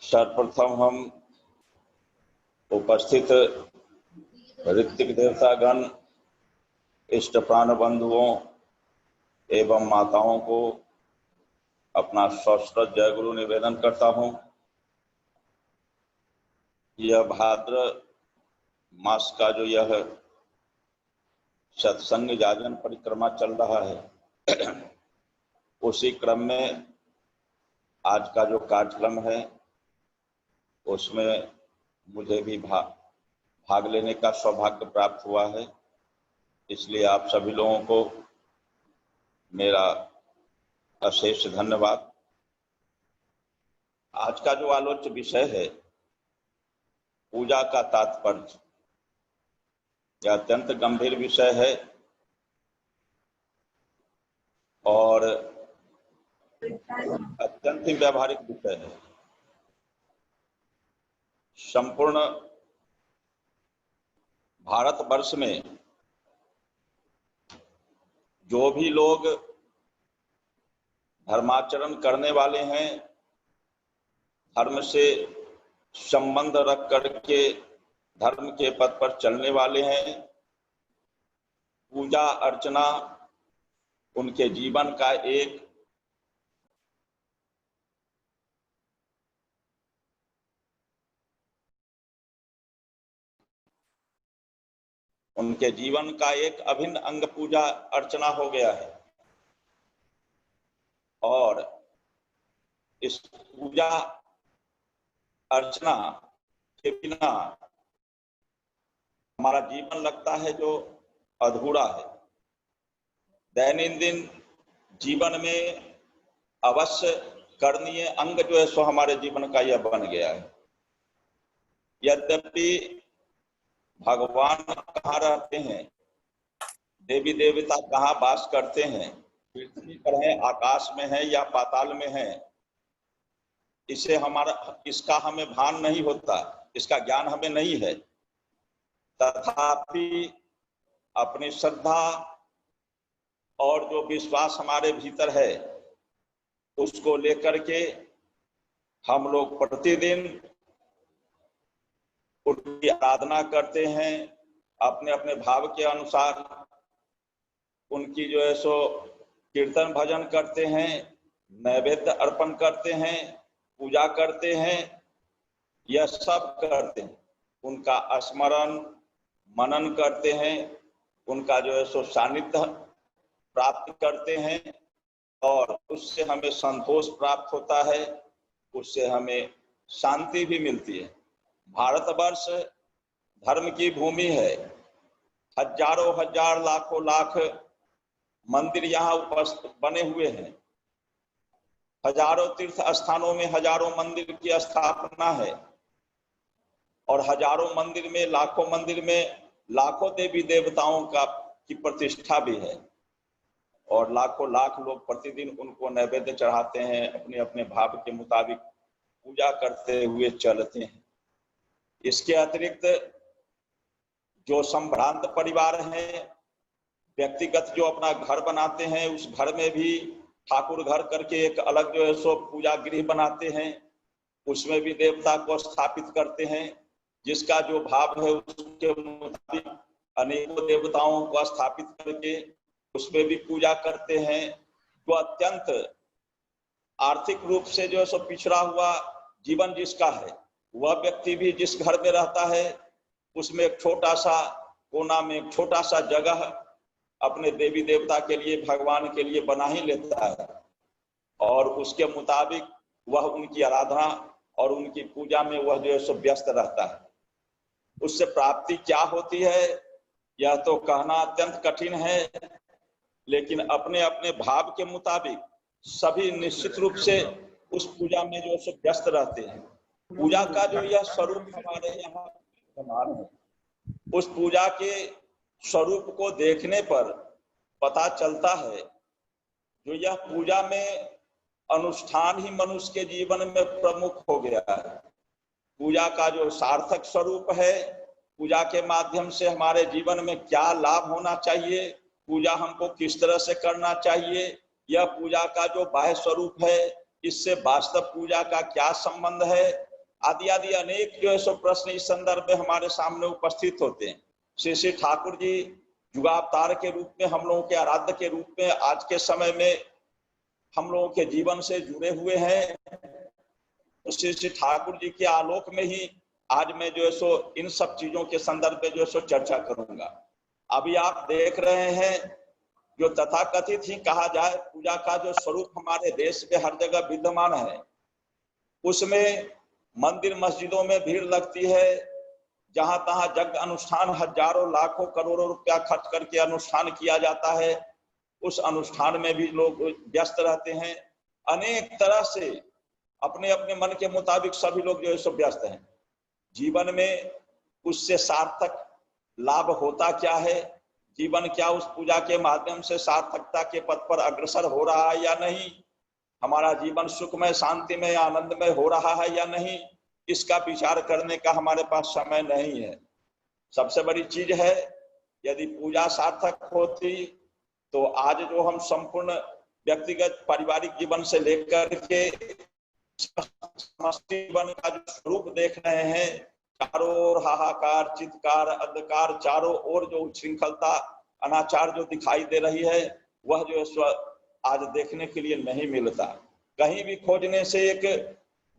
सर्वप्रथम हम उपस्थित ऋत्विक देवतागण, इष्ट प्राण बंधुओं एवं माताओं को अपना सश्रद्ध जय गुरु निवेदन करता हूं। यह भाद्र मास का जो यह सत्संग जागरण परिक्रमा चल रहा है, उसी क्रम में आज का जो कार्यक्रम है उसमें मुझे भी भाग लेने का सौभाग्य प्राप्त हुआ है। इसलिए आप सभी लोगों को मेरा अशेष धन्यवाद। आज का जो आलोच्य विषय है पूजा का तात्पर्य, यह अत्यंत गंभीर विषय है और अत्यंत ही व्यावहारिक विषय है। संपूर्ण भारतवर्ष में जो भी लोग धर्माचरण करने वाले हैं, धर्म से संबंध रख करके धर्म के पथ पर चलने वाले हैं, पूजा अर्चना उनके जीवन का एक अभिन्न अंग पूजा अर्चना हो गया है। और इस पूजा अर्चना के बिना हमारा जीवन लगता है जो अधूरा है। दैनंदिन जीवन में अवश्य करणीय अंग जो है सो हमारे जीवन का यह बन गया है। यद्यपि भगवान कहाँ रहते हैं, देवी देवता कहाँ वास करते हैं, पृथ्वी पर है, आकाश में है या पाताल में है, इसका हमें भान नहीं होता, इसका ज्ञान हमें नहीं है। तथापि अपनी श्रद्धा और जो विश्वास हमारे भीतर है उसको लेकर के हम लोग प्रतिदिन उनकी आराधना करते हैं। अपने अपने भाव के अनुसार उनकी जो है सो कीर्तन भजन करते हैं, नैवेद्य अर्पण करते हैं, पूजा करते हैं, यह सब करते हैं। उनका स्मरण मनन करते हैं, उनका जो है सो सानिध्य प्राप्त करते हैं और उससे हमें संतोष प्राप्त होता है, उससे हमें शांति भी मिलती है। भारतवर्ष धर्म की भूमि है। हजारों हजार लाखों लाख मंदिर यहाँ उपस्थित बने हुए हैं। हजारों तीर्थ स्थानों में हजारों मंदिर की स्थापना है और हजारों मंदिर में लाखों देवी देवताओं की प्रतिष्ठा भी है और लाखों लाख लोग प्रतिदिन उनको नैवेद्य चढ़ाते हैं, अपने अपने भाव के मुताबिक पूजा करते हुए चलते हैं। इसके अतिरिक्त जो संभ्रांत परिवार हैं, व्यक्तिगत जो अपना घर बनाते हैं, उस घर में भी ठाकुर घर करके एक अलग जो है सो पूजा गृह बनाते हैं, उसमें भी देवता को स्थापित करते हैं। जिसका जो भाव है उसके मुताबिक अनेकों देवताओं को स्थापित करके उसमें भी पूजा करते हैं। जो अत्यंत आर्थिक रूप से जो है सो पिछड़ा हुआ जीवन जिसका है, वह व्यक्ति भी जिस घर में रहता है उसमें एक छोटा सा कोना में एक छोटा सा जगह अपने देवी देवता के लिए, भगवान के लिए बना ही लेता है और उसके मुताबिक वह उनकी आराधना और उनकी पूजा में वह जो है सो व्यस्त रहता है। उससे प्राप्ति क्या होती है यह तो कहना अत्यंत कठिन है, लेकिन अपने अपने भाव के मुताबिक सभी निश्चित रूप से उस पूजा में जो सो व्यस्त रहते हैं। पूजा का जो यह स्वरूप हमारे यहाँ समान है, उस पूजा के स्वरूप को देखने पर पता चलता है जो यह पूजा में अनुष्ठान ही मनुष्य के जीवन में प्रमुख हो गया है। पूजा का जो सार्थक स्वरूप है, पूजा के माध्यम से हमारे जीवन में क्या लाभ होना चाहिए, पूजा हमको किस तरह से करना चाहिए, यह पूजा का जो बाह्य स्वरूप है इससे वास्तव पूजा का क्या संबंध है, आदि आदि अनेक जो है सो प्रश्न इस संदर्भ में हमारे सामने उपस्थित होते हैं। श्री श्री ठाकुर जी युगावतार के रूप में, हम लोगों के आराध्य के रूप में आज के समय में हम लोगों के जीवन से जुड़े हुए हैं। तो श्री श्री ठाकुर जी के आलोक में ही आज मैं जो है सो इन सब चीजों के संदर्भ में जो है सो चर्चा करूंगा। अभी आप देख रहे हैं जो तथाकथित ही कहा जाए पूजा का जो स्वरूप हमारे देश में हर जगह विद्यमान है, उसमें मंदिर मस्जिदों में भीड़ लगती है, जहां तहां यज्ञ अनुष्ठान हजारों लाखों करोड़ों रुपया खर्च करके अनुष्ठान किया जाता है। उस अनुष्ठान में भी लोग व्यस्त रहते हैं, अनेक तरह से अपने अपने मन के मुताबिक सभी लोग जो है सो व्यस्त हैं। जीवन में उससे सार्थक लाभ होता क्या है, जीवन क्या उस पूजा के माध्यम से सार्थकता के पथ पर अग्रसर हो रहा है या नहीं, हमारा जीवन सुखमय शांतिमय आनंदमय हो रहा है या नहीं, इसका विचार करने का हमारे पास समय नहीं है। सबसे बड़ी चीज है, यदि पूजा सार्थक होती तो आज जो हम संपूर्ण व्यक्तिगत पारिवारिक जीवन से लेकर के जीवन का जो स्वरूप देख रहे हैं, चारों ओर हाहाकार, चित्कार, अंधकार, चारों ओर जो उच्छृंखलता, अनाचार जो दिखाई दे रही है, वह जो आज देखने के लिए नहीं मिलता। कहीं भी खोजने से एक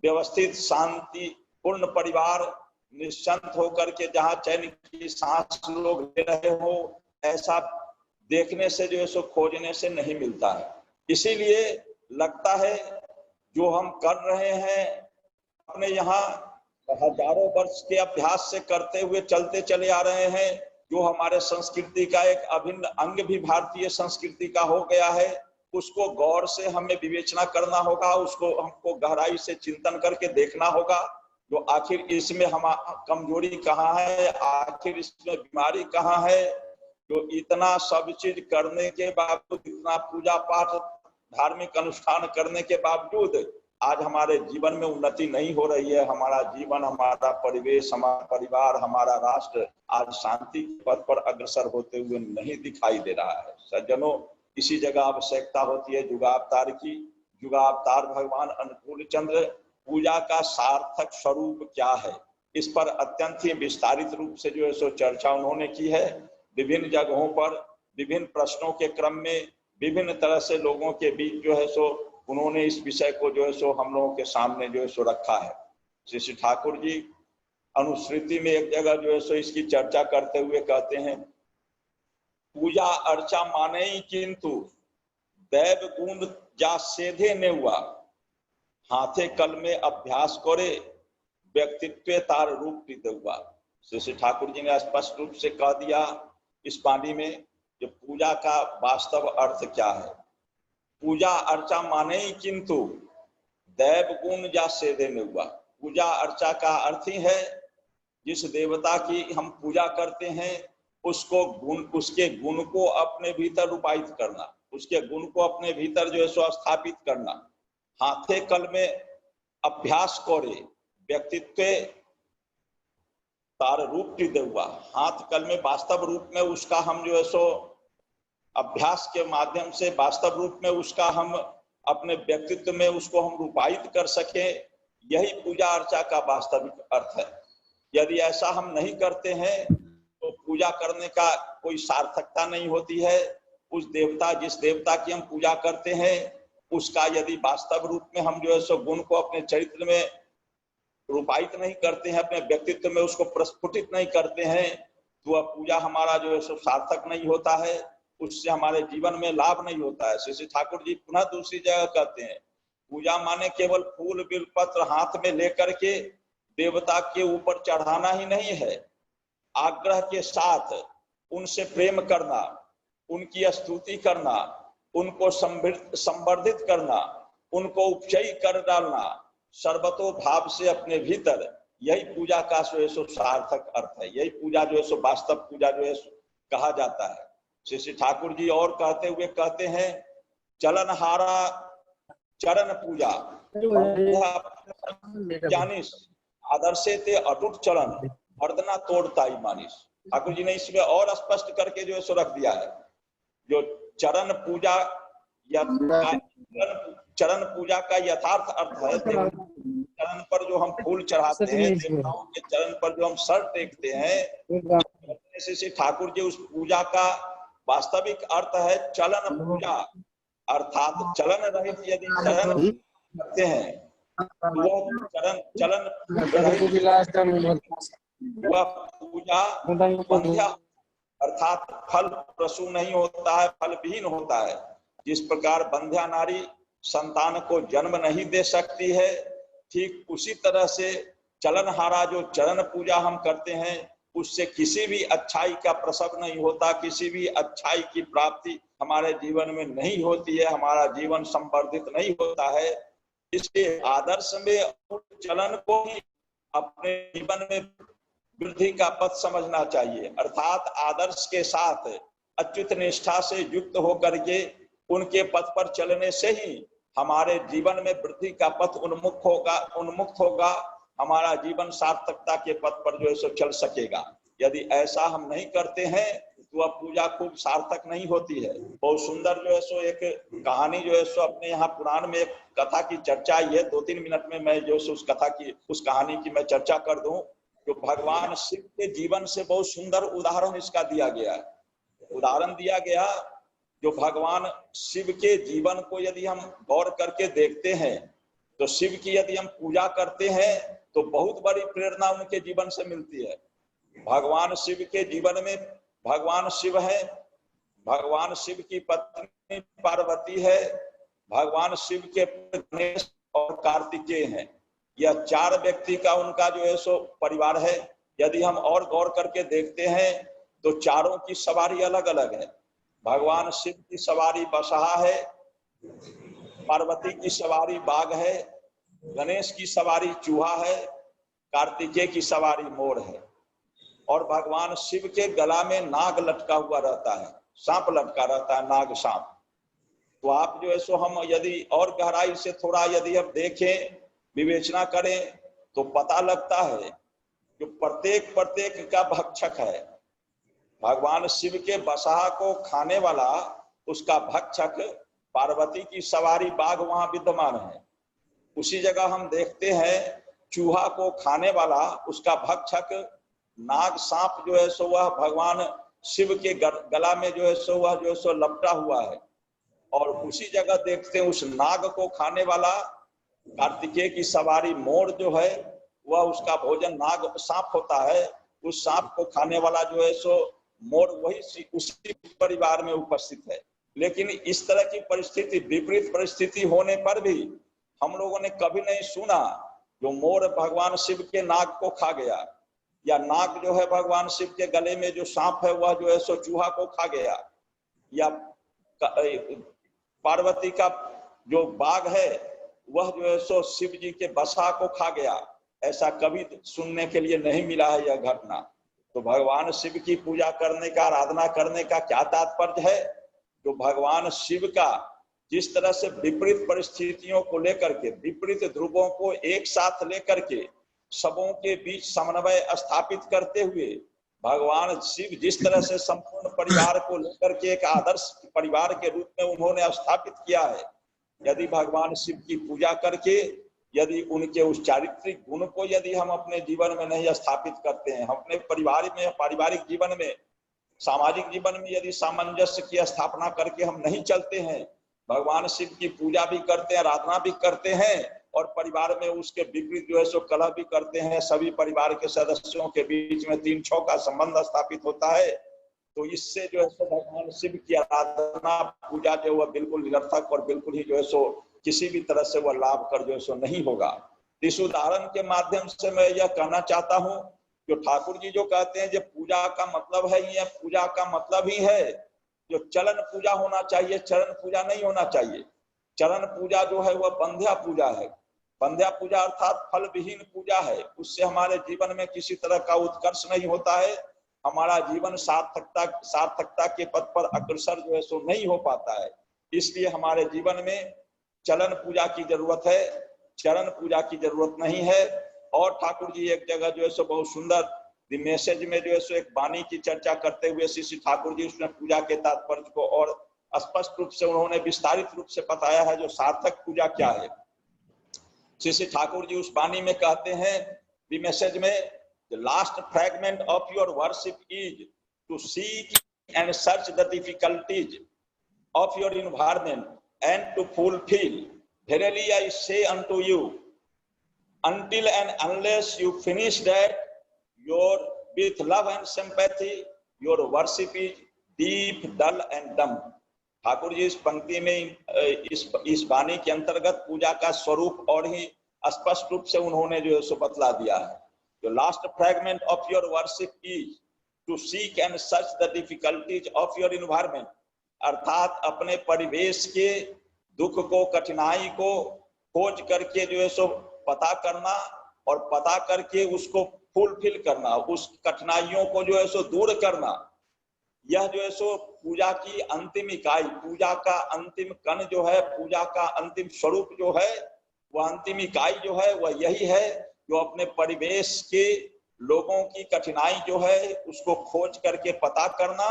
व्यवस्थित शांतिपूर्ण परिवार निश्चिंत होकर के जहां चैन की सांस लोग ले रहे हो, ऐसा देखने से जो है सो खोजने से नहीं मिलता है। इसीलिए लगता है जो हम कर रहे हैं अपने यहाँ हजारों वर्ष के अभ्यास से करते हुए चलते चले आ रहे हैं, जो हमारे संस्कृति का एक अभिन्न अंग भी भारतीय संस्कृति का हो गया है, उसको गौर से हमें विवेचना करना होगा, उसको हमको गहराई से चिंतन करके देखना होगा, जो आखिर इसमें हम कमजोरी कहाँ है, आखिर इसमें बीमारी कहाँ है, जो इतना सब चीज करने के बावजूद, इतना पूजा पाठ धार्मिक अनुष्ठान करने के बावजूद आज हमारे जीवन में उन्नति नहीं हो रही है। हमारा जीवन, हमारा परिवेश, हमारा परिवार, हमारा राष्ट्र आज शांति के पथ पर अग्रसर होते हुए नहीं दिखाई दे रहा है। सज्जनों, इसी जगह आवश्यकता होती है युगावतार की। युगावतार भगवान अनुकूल चंद्र पूजा का सार्थक स्वरूप क्या है, इस पर अत्यंत ही विस्तारित रूप से जो है सो चर्चा उन्होंने की है। विभिन्न जगहों पर विभिन्न प्रश्नों के क्रम में विभिन्न तरह से लोगों के बीच जो है सो उन्होंने इस विषय को जो है सो हम लोगों के सामने जो है सो रखा है। श्री श्री ठाकुर जी अनुश्रुति में एक जगह जो है सो इसकी चर्चा करते हुए कहते हैं, पूजा अर्चा माने किंतु दैव गुण जा सेधे ने हुआ, हाथे कल में अभ्यास करे व्यक्तित्व तार रूप हुआ। श्री श्री ठाकुर जी ने स्पष्ट रूप से कह दिया इस वाणी में जो पूजा का वास्तव अर्थ क्या है। पूजा अर्चा माने किंतु दैव गुण जा सेधे में हुआ। पूजा अर्चा का अर्थ ही है जिस देवता की हम पूजा करते हैं उसको गुण, उसके गुण को अपने भीतर रूपायित करना, उसके गुण को अपने भीतर जो है सो स्थापित करना। हाथे कल में अभ्यास करे व्यक्तित्व तार रूप हुआ। हाथ कल में वास्तव रूप में उसका हम जो है सो अभ्यास के माध्यम से वास्तव रूप में उसका हम अपने व्यक्तित्व में उसको हम रूपायित कर सके, यही पूजा अर्चा का वास्तविक अर्थ है। यदि ऐसा हम नहीं करते हैं तो पूजा करने का कोई सार्थकता नहीं होती है। उस देवता, जिस देवता की हम पूजा करते हैं, उसका यदि वास्तव रूप में हम जो है सो गुण को अपने चरित्र में रूपायित नहीं करते हैं, अपने व्यक्तित्व में उसको प्रस्फुटित नहीं करते हैं, तो वह पूजा हमारा जो है सो सार्थक नहीं होता है, उससे हमारे जीवन में लाभ नहीं होता है। श्री ठाकुर जी पुनः दूसरी जगह कहते हैं, पूजा माने केवल फूल बिलपत्र हाथ में लेकर के देवता के ऊपर चढ़ाना ही नहीं है, आग्रह के साथ उनसे प्रेम करना, उनकी स्तुति करना, उनको संवर्धित करना, उनको उपचयी कर डालना सर्वतो भाव से अपने भीतर, यही पूजा का जो है सो सार्थक अर्थ है। यही पूजा जो है सो वास्तव पूजा जो है कहा जाता है। श्री ठाकुर जी और कहते हुए कहते हैं, चलनहारा चरण पूजा जानिस आदर्शे ते अटूट चलन वर्दना तोड़ताई मानिस। ठाकुर जी ने इसमें और स्पष्ट करके जो है सो रख दिया है, जो चरण पूजा या चरण पूजा का यथार्थ अर्थ है, चरण पर जो हम फूल चढ़ाते हैं, देवताओं के चरण पर जो हम सर टेकते हैं, से ठाकुर जी उस पूजा का वास्तविक अर्थ है चलन पूजा, अर्थात चलन रहित यदि चरण करते हैं तो वह चलन वह पूजा बंध्या अर्थात फल प्रसू नहीं होता है, फल विहीन होता है। जिस प्रकार बंध्या नारी संतान को जन्म नहीं दे सकती है, ठीक उसी तरह से चलनहारा जो चरण पूजा हम करते हैं उससे किसी भी अच्छाई का प्रसव नहीं होता, किसी भी अच्छाई की प्राप्ति हमारे जीवन में नहीं होती है, हमारा जीवन संवर्धित नहीं होता है। इसलिए आदर्श में चलन को ही अपने जीवन में वृद्धि का पथ समझना चाहिए, अर्थात आदर्श के साथ अच्युत निष्ठा से युक्त होकर के उनके पथ पर चलने से ही हमारे जीवन में वृद्धि का पथ उन्मुक्त होगा, हमारा जीवन सार्थकता के पथ पर जो है सो चल सकेगा। यदि ऐसा हम नहीं करते हैं तो वह पूजा खूब सार्थक नहीं होती है। बहुत सुंदर जो है सो एक कहानी जो है सो अपने यहाँ पुराण में एक कथा की चर्चा आई है, 2-3 मिनट में मैं जो है उस कहानी की मैं चर्चा कर दूं। जो भगवान शिव के जीवन से बहुत सुंदर उदाहरण इसका दिया गया है। उदाहरण दिया गया जो भगवान शिव के जीवन को यदि हम गौर करके देखते हैं तो शिव की यदि हम पूजा करते हैं तो बहुत बड़ी प्रेरणा उनके जीवन से मिलती है। भगवान शिव के जीवन में भगवान शिव है, भगवान शिव की पत्नी पार्वती है, भगवान शिव के गणेश और कार्तिकेय हैं। यह 4 व्यक्ति का उनका जो है सो परिवार है। यदि हम और गौर करके देखते हैं तो चारों की सवारी अलग अलग है। भगवान शिव की सवारी बसहा है, पार्वती की सवारी बाघ है, गणेश की सवारी चूहा है, कार्तिकेय की सवारी मोर है और भगवान शिव के गला में नाग लटका हुआ रहता है, सांप लटका रहता है, नाग सांप। तो आप जो है सो हम यदि और गहराई से थोड़ा यदि हम देखें, विवेचना करें तो पता लगता है कि प्रत्येक का भक्षक है। भगवान शिव के बसहा को खाने वाला उसका भक्षक पार्वती की सवारी बाघ वहां विद्यमान है। उसी जगह हम देखते हैं चूहा को खाने वाला उसका भक्षक नाग सांप जो है सो वह भगवान शिव के गला में जो है सो वह जो है सो लपटा हुआ है। और उसी जगह देखते हैं उस नाग को खाने वाला कार्तिकेय की सवारी मोर जो है वह उसका भोजन नाग सांप होता है। उस सांप को खाने वाला जो है सो मोर वही उसी परिवार में उपस्थित है। लेकिन इस तरह की परिस्थिति, विपरीत परिस्थिति होने पर भी हम लोगों ने कभी नहीं सुना जो मोर भगवान शिव के नाग को खा गया, या नाग जो है भगवान शिव के गले में जो सांप है वह जो है सो चूहा को खा गया, या पार्वती का जो बाघ है वह जो है सो शिव जी के बसा को खा गया। ऐसा कभी सुनने के लिए नहीं मिला है यह घटना। तो भगवान शिव की पूजा करने का, आराधना करने का क्या तात्पर्य है? जो भगवान शिव का जिस तरह से विपरीत परिस्थितियों को लेकर के, विपरीत ध्रुवों को एक साथ लेकर के सबों के बीच समन्वय स्थापित करते हुए भगवान शिव जिस तरह से संपूर्ण परिवार को लेकर के एक आदर्श परिवार के रूप में उन्होंने स्थापित किया है, यदि भगवान शिव की पूजा करके यदि उनके उस चारित्रिक गुण को यदि हम अपने जीवन में नहीं स्थापित करते हैं, हम अपने परिवार में, पारिवारिक जीवन में, सामाजिक जीवन में यदि सामंजस्य की स्थापना करके हम नहीं चलते हैं, भगवान शिव की पूजा भी करते हैं, आराधना भी करते हैं और परिवार में उसके विपरीत जो है सो कलह भी करते हैं, सभी परिवार के सदस्यों के बीच में 3-6 का संबंध स्थापित होता है, तो इससे जो है सो भगवान शिव की आराधना पूजा जो है बिल्कुल निरर्थक और बिल्कुल ही जो है सो किसी भी तरह से वह लाभ कर जो है सो नहीं होगा। इस उदाहरण के माध्यम से मैं यह कहना चाहता हूं, जो ठाकुर जी जो कहते हैं जो पूजा का मतलब है, ये पूजा का मतलब ही है जो चलन पूजा होना चाहिए, चरण पूजा नहीं होना चाहिए। चरण पूजा जो है वह बंध्या पूजा है। बंध्या पूजा अर्थात फल विहीन पूजा है। उससे हमारे जीवन में किसी तरह का उत्कर्ष नहीं होता है, हमारा जीवन सार्थकता के पथ पर अग्रसर जो है सो नहीं हो पाता है। इसलिए हमारे जीवन में चलन पूजा की जरूरत है, चरण पूजा की जरूरत नहीं है। और ठाकुर जी एक जगह जो है सो बहुत सुंदर द मैसेज में जो है सो एक वाणी की चर्चा करते हुए श्री ठाकुर जी उसमें पूजा के तात्पर्य को और स्पष्ट रूप से उन्होंने विस्तारित रूप से बताया है जो सार्थक पूजा क्या है। श्री श्री ठाकुर जी उस वाणी में कहते हैं दी मैसेज में, the last fragment of your worship is to seek and search the difficulties of your environment and to fulfil, verily I say unto you, until and unless you finish that, your with love and sympathy, your worship is deep, dull and dumb. Thakur ji इस पंक्ति में इस वाणी के अंतर्गत पूजा का स्वरूप और ही स्पष्ट रूप से उन्होंने जो है सो बतला दिया है। The last fragment of your worship is to seek and search the difficulties of your environment, अर्थात अपने परिवेश के दुख को, कठिनाई को खोज करके जो है सो पता करना और पता करके उसको फुलफिल करना, उस कठिनाइयों को जो है सो दूर करना। यह जो है सो पूजा की अंतिम इकाई, पूजा का अंतिम कण जो है, पूजा का अंतिम स्वरूप जो है, वह अंतिम इकाई जो है वह यही है, जो अपने परिवेश के लोगों की कठिनाई जो है उसको खोज करके पता करना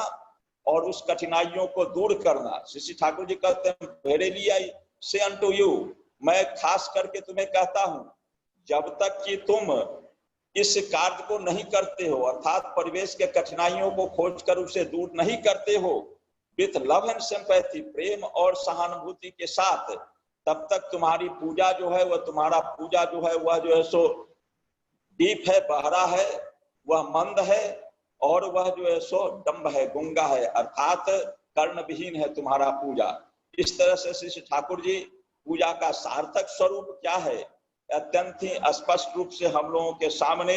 और उस कठिनाइयों को दूर करना। श्री ठाकुर जी कहते हैं, verily I say unto you, मैं खास करके तुम्हें कहता हूं, जब तक कि तुम इस कार्य को नहीं करते हो, अर्थात परिवेश के कठिनाइयों को खोज कर उसे दूर नहीं करते हो, विथ लव एंड सिंपैथी, प्रेम और सहानुभूति के साथ, तब तक तुम्हारी पूजा जो है, वह तुम्हारा पूजा जो है वह जो है सो डीप है, बहरा है, वह मंद है और वह जो है सो डम्ब है, गुंगा है, अर्थात कर्ण विहीन है तुम्हारा पूजा। इस तरह से श्री ठाकुर जी पूजा का सार्थक स्वरूप क्या है, अत्यंत ही स्पष्ट रूप से हम लोगों के सामने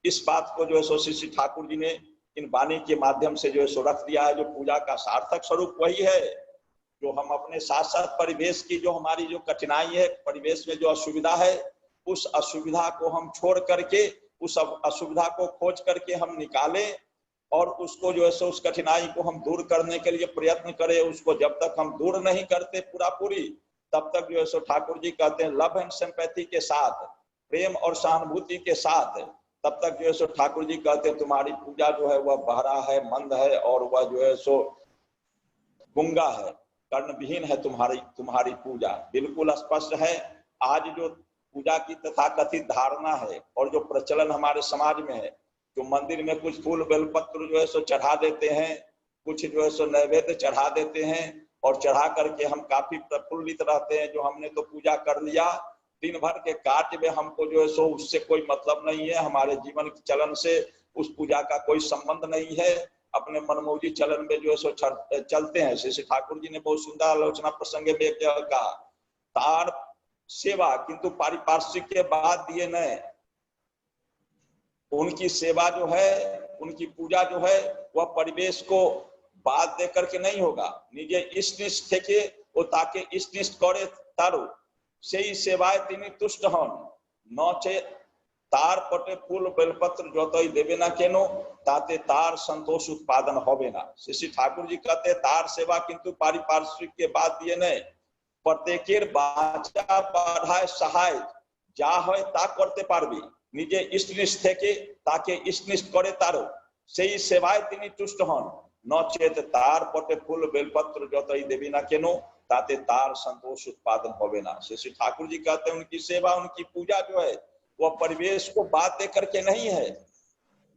इस बात को जो है सो श्री ठाकुर जी ने इन वाणी के माध्यम से जो है सो रख दिया है। जो पूजा का सार्थक स्वरूप वही है, जो हम अपने साथ साथ परिवेश की जो हमारी जो कठिनाई है, परिवेश में जो असुविधा है, उस असुविधा को हम छोड़ करके, उस असुविधा को खोज करके हम निकालें और उसको जो है सो उस कठिनाई को हम दूर करने के लिए प्रयत्न करें। उसको जब तक हम दूर नहीं करते पूरा पूरी, तब तक जो है सो ठाकुर जी कहते हैं लव एंड सिंपैथी के साथ, प्रेम और सहानुभूति के साथ, तब तक जो है सो ठाकुर जी कहते हैं तुम्हारी पूजा जो है वह बहरा है, मंद है और वह जो है सो गुंगा है, कर्णविहीन है तुम्हारी पूजा। बिल्कुल स्पष्ट है। आज जो पूजा की तथाकथित धारणा है और जो प्रचलन हमारे समाज में है, जो मंदिर में कुछ फूल बेलपत्र जो है सो चढ़ा देते हैं, कुछ जो है सो नैवेद्य चढ़ा देते हैं और चढ़ा करके हम काफी प्रफुल्लित रहते हैं, जो हमने तो पूजा कर लिया। दिन भर के कार्य में हमको जो है सो उससे कोई मतलब नहीं है, हमारे जीवन के चलन से उस पूजा का कोई संबंध नहीं है, अपने मनमौजी चलन में जो है सो चलते हैं। श्री ठाकुर जी ने बहुत सुंदर आलोचना प्रसंग में एक जगह कहा, तार सेवा किंतु पारिपार्श्विक के बाद दिए न, उनकी सेवा जो है, उनकी पूजा जो है वह परिवेश को बात दे करके नहीं होगा, निजे इष्टनिष्ठ থেকে ও তাকে ইষ্টনিষ্ঠ করে তারও সেই সেবায় তিনি তুষ্ট হন, নচে তার পটে ফুল বেলপত্র যতই দেবে না কেন তাতে তার संतोष उत्पादन হবে না। শ্রী ঠাকুর जी कहते তার সেবা কিন্তু পারিপার্শ্বিক के बाद दिए नहीं, প্রত্যেকের বাঁচা বাধায় সহায় যা হয় তা করতে পারবে, নিজে ইষ্টনিষ্ঠ থেকে তাকে ইষ্টনিষ্ঠ করে তারও সেই সেবায় তিনি তুষ্ট হন, নচেত তার পটে ফুল বেলপত্র যতই দেবী না কেন ताते तार संतोष उत्पादन होवे ना। श्री ठाकुर जी कहते हैं उनकी सेवा, उनकी पूजा जो है वह परिवेश को बात दे करके नहीं है,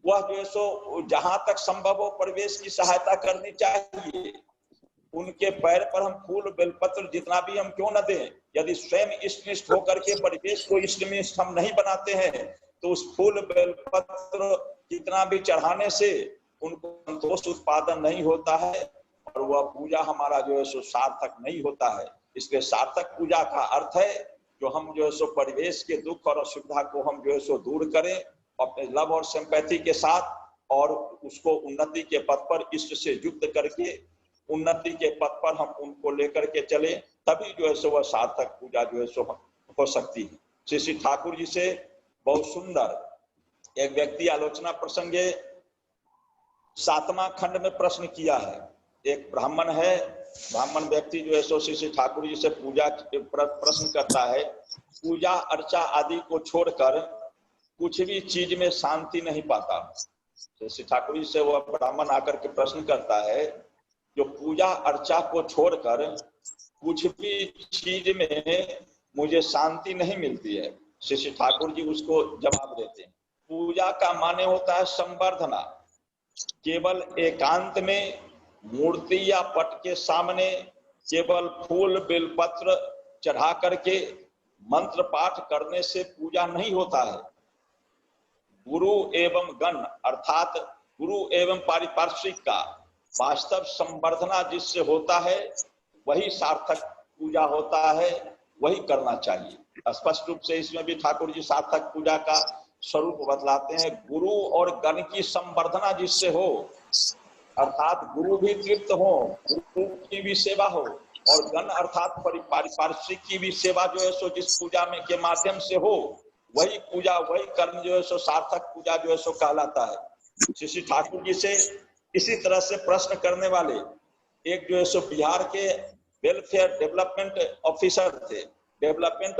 वह जो है सो जहां तक संभव हो परिवेश की सहायता करनी चाहिए। उनके पैर पर हम फूल बेलपत्र जितना भी हम क्यों न दें, यदि स्वयं इष्टनिष्ठ होकर के परिवेश को इष्टनिष्ठ हम नहीं बनाते हैं तो उस फूल बेलपत्र जितना भी चढ़ाने से उनको संतोष उत्पादन नहीं होता है और वह पूजा हमारा जो है सो सार्थक नहीं होता है। इसलिए सार्थक पूजा का अर्थ है जो हम जो है सो परिवेश के दुख और असुविधा को हम जो है सो दूर करें अपने लव और सिंपैथी के साथ, और उसको उन्नति के पथ पर इष्ट से युक्त करके उन्नति के पथ पर हम उनको लेकर के चले, तभी जो है सो वह सार्थक पूजा जो है सो हो सकती है। श्री ठाकुर जी से बहुत सुंदर एक व्यक्ति आलोचना प्रसंगे 7वां खंड में प्रश्न किया है। एक ब्राह्मण है, ब्राह्मण व्यक्ति जो है सो श्री ठाकुर जी से पूजा प्रश्न करता है, पूजा अर्चा आदि को छोड़कर कुछ भी चीज में शांति नहीं पाता। श्री ठाकुर जी से वह ब्राह्मण आकर के प्रश्न करता है, जो पूजा अर्चा को छोड़कर कुछ भी चीज में मुझे शांति नहीं मिलती है। श्री ठाकुर जी उसको जवाब देते हैं, पूजा का माने होता है संवर्धना। केवल एकांत में मूर्ति या पट के सामने केवल फूल बेलपत्र चढ़ा करके मंत्र पाठ करने से पूजा नहीं होता है। गुरु एवं गण अर्थात गुरु एवं पारिपार्श्विक का वास्तव संवर्धना जिससे होता है वही सार्थक पूजा होता है, वही करना चाहिए। स्पष्ट रूप से इसमें भी ठाकुर जी सार्थक पूजा का स्वरूप बतलाते हैं। गुरु और गण की संवर्धना जिससे हो, अर्थात गुरु भी तृप्त हो, गुरु की भी सेवा हो, और गण अर्थात पारिपार्श्विक की भी सेवा जो है सो जिस पूजा में के माध्यम से हो, वही पूजा वही कर्म जो है सो सार्थक पूजा जो है सो कहलाता है। श्री ठाकुर जी से इसी तरह से प्रश्न करने वाले एक जो है सो बिहार के वेलफेयर डेवलपमेंट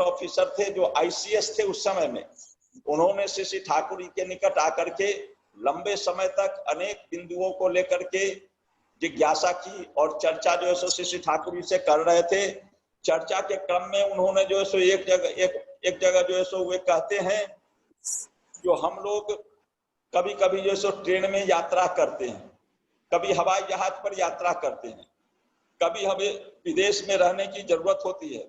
ऑफिसर थे जो ICS थे उस समय में। उन्होंने श्री ठाकुर जी के निकट आकर के लंबे समय तक अनेक बिंदुओं को लेकर के जिज्ञासा की और चर्चा जो है सो श्री ठाकुर जी से कर रहे थे। चर्चा के क्रम में उन्होंने जो है सो एक जगह जो है सो वे कहते हैं, जो हम लोग कभी कभी जो है सो ट्रेन में यात्रा करते हैं, कभी हवाई जहाज पर यात्रा करते हैं, कभी हमें विदेश में रहने की जरूरत होती है।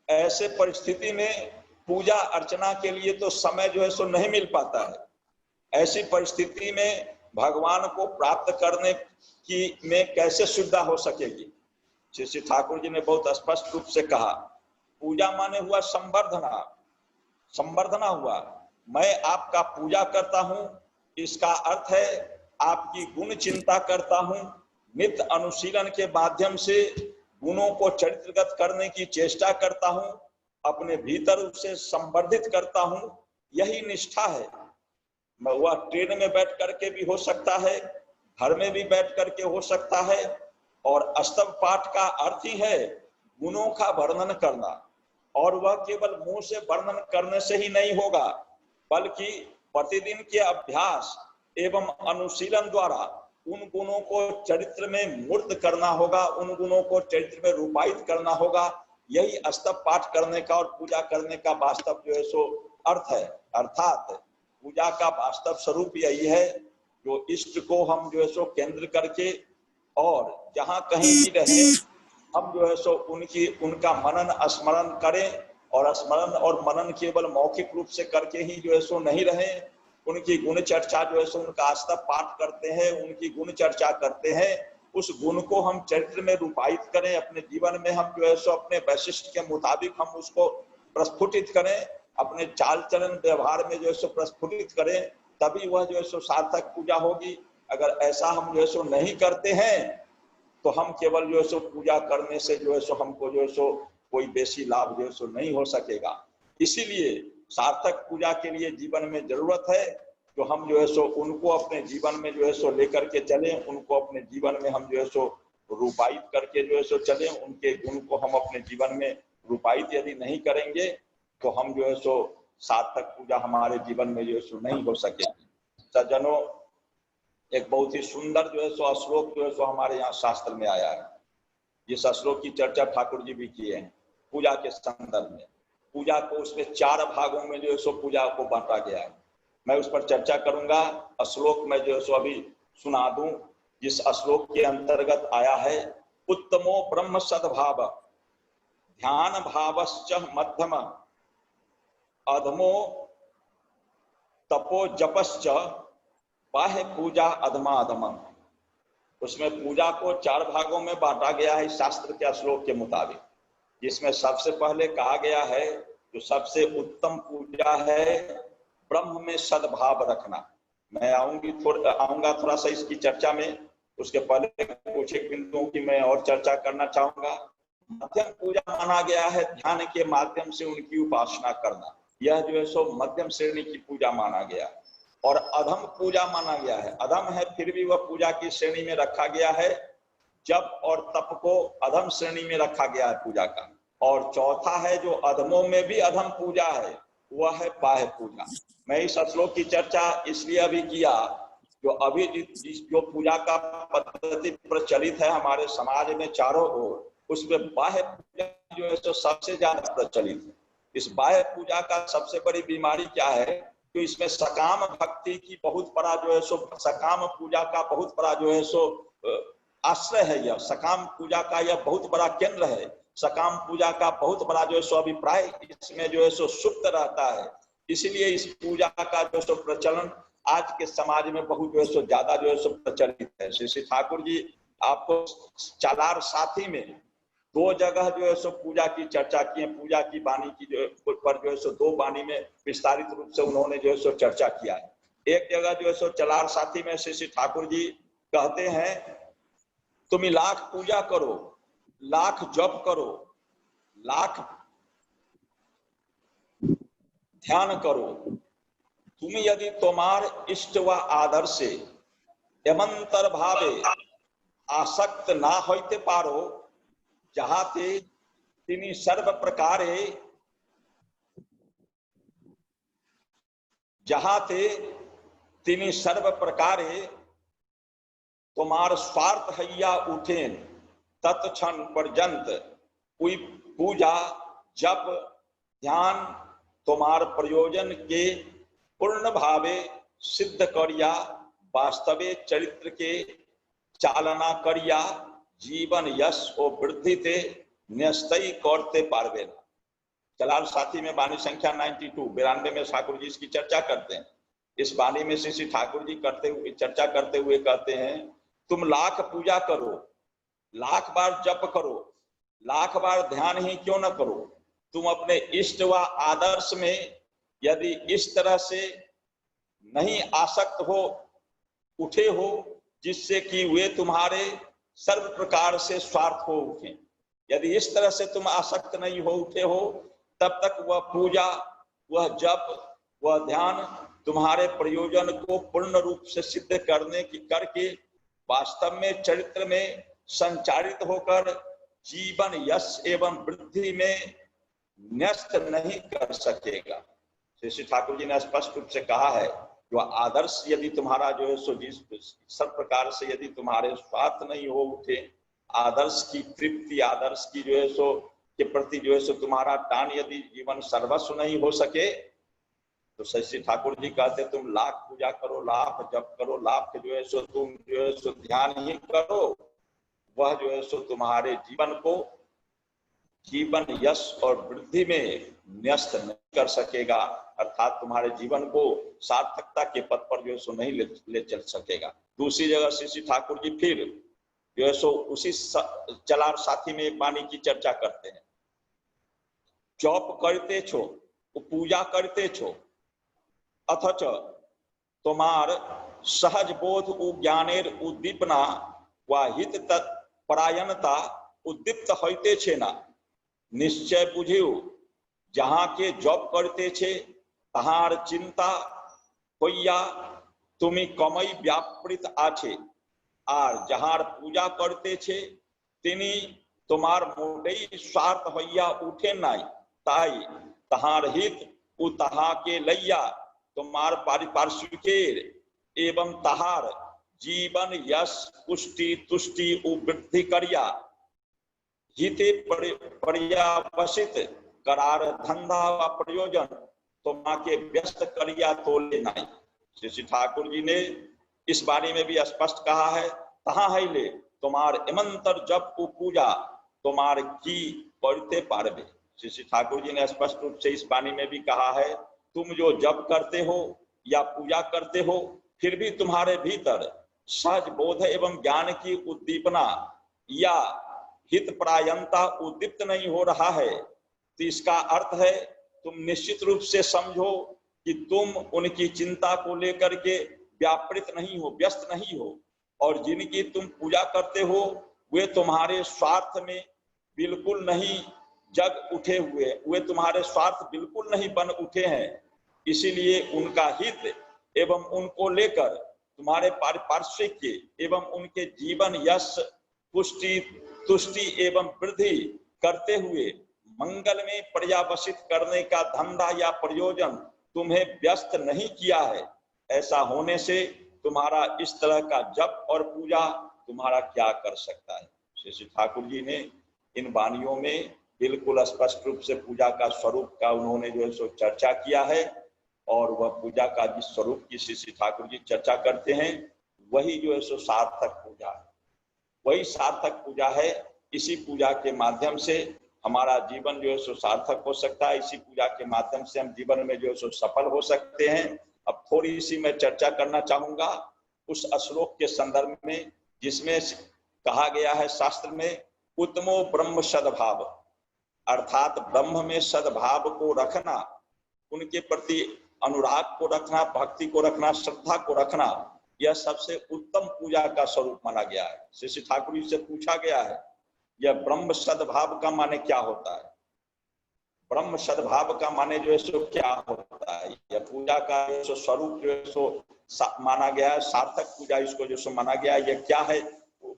ऐसे परिस्थिति में पूजा अर्चना के लिए तो समय जो है सो नहीं मिल पाता है। ऐसी परिस्थिति में भगवान को प्राप्त करने की में कैसे सुविधा हो सकेगी। श्री ठाकुर जी ने बहुत स्पष्ट रूप से कहा, पूजा माने हुआ संवर्धना, संवर्धना हुआ। मैं आपका पूजा करता हूं, इसका अर्थ है आपकी गुण चिंता करता हूं, नित्य अनुशीलन के माध्यम से गुणों को चरित्रगत करने की चेष्टा करता हूं, अपने भीतर उसे संवर्धित करता हूं। यही निष्ठा है। वह ट्रेन में बैठ करके भी हो सकता है, घर में भी बैठ करके हो सकता है। और अष्टक पाठ का अर्थ ही है गुणों का वर्णन करना, और वह केवल मुंह से वर्णन करने से ही नहीं होगा, बल्कि प्रतिदिन के अभ्यास एवं अनुशीलन द्वारा उन गुणों को चरित्र में मूर्त करना होगा, उन गुणों को चरित्र में रूपायित करना होगा। यही अष्टक पाठ करने का और पूजा करने का वास्तव जो है सो अर्थ है। अर्थात पूजा का वास्तव स्वरूप यही है, जो इष्ट को हम जो है सो केंद्र करके और जहां कहीं भी रहे हम जो है सो उनका मनन स्मरण करें, और स्मरण और मनन केवल मौखिक रूप से करके ही जो है सो नहीं रहे, उनकी गुण चर्चा जो है सो उनका अष्टक पाठ करते हैं, उनकी गुण चर्चा करते हैं। उस गुण को हम चरित्र में रूपायित करें, अपने जीवन में हम जो है सो अपने वैशिष्ट के मुताबिक हम उसको प्रस्फुटित करें, अपने चाल चलन व्यवहार में जो है सो प्रस्फुटित करें, तभी वह जो है सो सार्थक पूजा होगी। अगर ऐसा हम जो है सो नहीं करते हैं तो हम केवल जो है सो पूजा करने से जो है सो हमको जो है सो कोई बेसी लाभ जो है सो नहीं हो सकेगा। इसीलिए सार्थक पूजा के लिए जीवन में जरूरत है जो हम जो है सो उनको अपने जीवन में जो है सो लेकर के चलें, उनको अपने जीवन में हम जो है सो रूपायित करके जो है सो चलें। उनके गुण को हम अपने जीवन में रूपायित यदि नहीं करेंगे तो हम जो है सो सार्थक पूजा हमारे जीवन में जो है सो नहीं हो सकेगी। सज्जनों, एक बहुत ही सुंदर जो है सो श्लोक जो है सो हमारे यहाँ शास्त्र में आया है। इस श्लोक की चर्चा ठाकुर जी भी किए हैं पूजा के संदर्भ में। पूजा को उसमें 4 भागों में जो है सो पूजा को बांटा गया है। मैं उस पर चर्चा करूंगा। श्लोक में जो है सो अभी सुना दूं, जिस श्लोक के अंतर्गत आया है, उत्तमो ब्रह्म सद्भाव ध्यान भावश्च मध्यम अधमो तपो जपश्च बाह्य पूजा अधमा अधमम। उसमें पूजा को 4 भागों में बांटा गया है शास्त्र के श्लोक के मुताबिक, जिसमें सबसे पहले कहा गया है जो सबसे उत्तम पूजा है ब्रह्म में सद्भाव रखना। मैं आऊंगा थोड़ा सा इसकी चर्चा में। उसके पहले कुछ एक बिंदुओं की मैं और चर्चा करना चाहूंगा। मध्यम पूजा माना गया है ध्यान के माध्यम से उनकी उपासना करना, यह जो है सो मध्यम श्रेणी की पूजा माना गया। और अधम पूजा माना गया है, अधम है फिर भी वह पूजा की श्रेणी में रखा गया है। जप और तप को अधम श्रेणी में रखा गया है पूजा का। और चौथा है जो अधमों में भी अधम पूजा है, वह है बाह्य पूजा। मैं इस श्लोक की चर्चा इसलिए अभी किया, जो अभी जो पूजा का पद्धति प्रचलित है हमारे समाज में चारों ओर, उसमें बाह्य पूजा जो है तो सबसे ज्यादा प्रचलित है। इस बाह्य पूजा का सबसे बड़ी बीमारी क्या है, तो इसमें सकाम भक्ति की बहुत बड़ा जो है सो, सकाम पूजा का बहुत बड़ा जो है सो आश्रय है। यह सकाम पूजा का यह बहुत बड़ा केंद्र है। सकाम पूजा का बहुत बड़ा जो है सो अभिप्राय इसमें जो है सो सुप्त रहता है। इसलिए इस पूजा का जो सो प्रचलन आज के समाज में बहुत जो है सो ज्यादा जो है सो प्रचलित है। श्री ठाकुर जी आपको चालार साथी में 2 जगह जो है सो पूजा की चर्चा की है। पूजा की वाणी की जो पर जो है सो 2 वाणी में विस्तारित रूप से उन्होंने जो है सो चर्चा किया है। एक जगह जो है सो चालार साथी में श्री ठाकुर जी कहते हैं, तुम लाख पूजा करो, लाख जप करो, लाख ध्यान करो, तुम यदि तुम्हार इष्ट व आदर्शे एमंतर भावे आसक्त ना होते पारो, जहाते तिनी सर्व प्रकारे, जहाते तिनी सर्व प्रकारे तुम्हार स्वार्थ हैया उठेन, तत्क्षण पर्यंत कोई पूजा जप ध्यान तुम्हार प्रयोजन के पूर्ण भावे सिद्ध करिया, वास्तवे चरित्र के चालना करिया, जीवन यश और वृद्धि ते न्यस्तई करते पारवे ना। चलार साथी में वाणी संख्या 92 में ठाकुर जी इसकी चर्चा करते हैं। इस वाणी में श्री ठाकुर जी चर्चा करते हुए कहते हैं, तुम लाख पूजा करो, लाख बार जप करो, लाख बार ध्यान ही क्यों न करो, तुम अपने इष्ट व आदर्श में यदि इस तरह से नहीं आसक्त हो उठे हो जिससे कि वे तुम्हारे सर्व प्रकार से स्वार्थ हो उठे, यदि इस तरह से तुम आसक्त नहीं हो उठे हो, तब तक वह पूजा, वह जप, वह ध्यान तुम्हारे प्रयोजन को पूर्ण रूप से सिद्ध करके वास्तव में चरित्र में संचारित होकर जीवन यश एवं वृद्धि में न्यस्त नहीं कर सकेगा। श्री ठाकुर जी ने स्पष्ट रूप से कहा है, जो आदर्श यदि तुम्हारा जो है सो जिस सब प्रकार से यदि तुम्हारे स्वार्थ नहीं हो उठे, आदर्श की तृप्ति, आदर्श की जो है सो के प्रति जो है सो तुम्हारा टान यदि जीवन सर्वस्व नहीं हो सके, तो श्री ठाकुर जी कहते तुम लाख पूजा करो, लाख जप करो, लाख जो है सो तुम जो है सो ध्यान ही करो, वह जो है सो तुम्हारे जीवन को जीवन यश और वृद्धि में न्यस्त नहीं कर सकेगा, अर्थात तुम्हारे जीवन को सार्थकता के पथ पर जो है सो नहीं ले चल सकेगा। दूसरी जगह श्री ठाकुर जी फिर जो है सो उसी चलार साथी में एक वाणी की चर्चा करते हैं, जप करते छो, पूजा करते छो, अथच तुम्हार सहज बोध ज्ञानेर उद्दीपना व हित परायणता उद्दीप्त होते छे ना, निश्चय बुझियो जहाँ के जप करते छे तहार चिंता होइया तुमी कमई व्यापृत आछे, आर जहार पूजा करते छे तिनी तुम्हार मोटेई स्वार्थ होइया उठे नाई, ताई तहार हित उ तहा के लैया तुम्हार पारिपार्श्विकेर एवं तहार जीवन यश पुष्टि तुष्टि वृद्धि करिया, हिते पर्यावसित करार धंधा व प्रयोजन तुम्हां के व्यस्त करिया तो ले नाई। श्री ठाकुर जी ने इस बारे में भी स्पष्ट कहा है, तहा है ले तुम्हार इमंतर जप को पूजा तुम्हार की करते पारवे। श्री ठाकुर जी ने स्पष्ट रूप से इस वाणी में भी कहा है, तुम जो जप करते हो या पूजा करते हो, फिर भी तुम्हारे भीतर सहज बोध एवं ज्ञान की उद्दीपना या हित परायणता उद्दीप्त नहीं हो रहा है, तो इसका अर्थ है तुम निश्चित रूप से समझो कि तुम उनकी चिंता को लेकर के व्यापृत नहीं हो, व्यस्त नहीं हो, और जिनकी तुम पूजा करते हो वे तुम्हारे स्वार्थ में बिल्कुल नहीं जग उठे हुए, वे तुम्हारे स्वार्थ बिल्कुल नहीं बन उठे हैं, इसीलिए उनका हित एवं उनको लेकर तुम्हारे पारिपार्श्विक के एवं उनके जीवन यश पुष्टि तुष्टि एवं वृद्धि करते हुए मंगल में पर्यावसित करने का धंधा या प्रयोजन तुम्हें व्यस्त नहीं किया है। ऐसा होने से तुम्हारा इस तरह का जप और पूजा तुम्हारा क्या कर सकता है। श्री ठाकुर जी ने इन वाणियों में बिल्कुल स्पष्ट रूप से पूजा का स्वरूप का उन्होंने जो है सो चर्चा किया है, और वह पूजा का जिस स्वरूप की श्री ठाकुर जी चर्चा करते हैं वही जो है सो सार्थक पूजा है, वही सार्थक पूजा है। इसी पूजा के माध्यम से हमारा जीवन जो है सो सार्थक हो सकता है, इसी पूजा के माध्यम से हम जीवन में जो है सो सफल हो सकते हैं। अब थोड़ी सी मैं चर्चा करना चाहूंगा उस श्लोक के संदर्भ में जिसमें कहा गया है शास्त्र में, उत्तमो ब्रह्म सद्भाव, अर्थात ब्रह्म में सद्भाव को रखना, उनके प्रति अनुराग को रखना, भक्ति को रखना, श्रद्धा को रखना, यह सबसे उत्तम पूजा का स्वरूप माना गया है। श्री ठाकुर जी से पूछा गया है यह ब्रह्म सद्भाव का माने क्या होता है, ब्रह्म सद्भाव का माने जो है सो क्या होता है। यह पूजा का जो स्वरूप जो है सो माना गया है, सार्थक पूजा इसको जो सो माना गया है, यह क्या है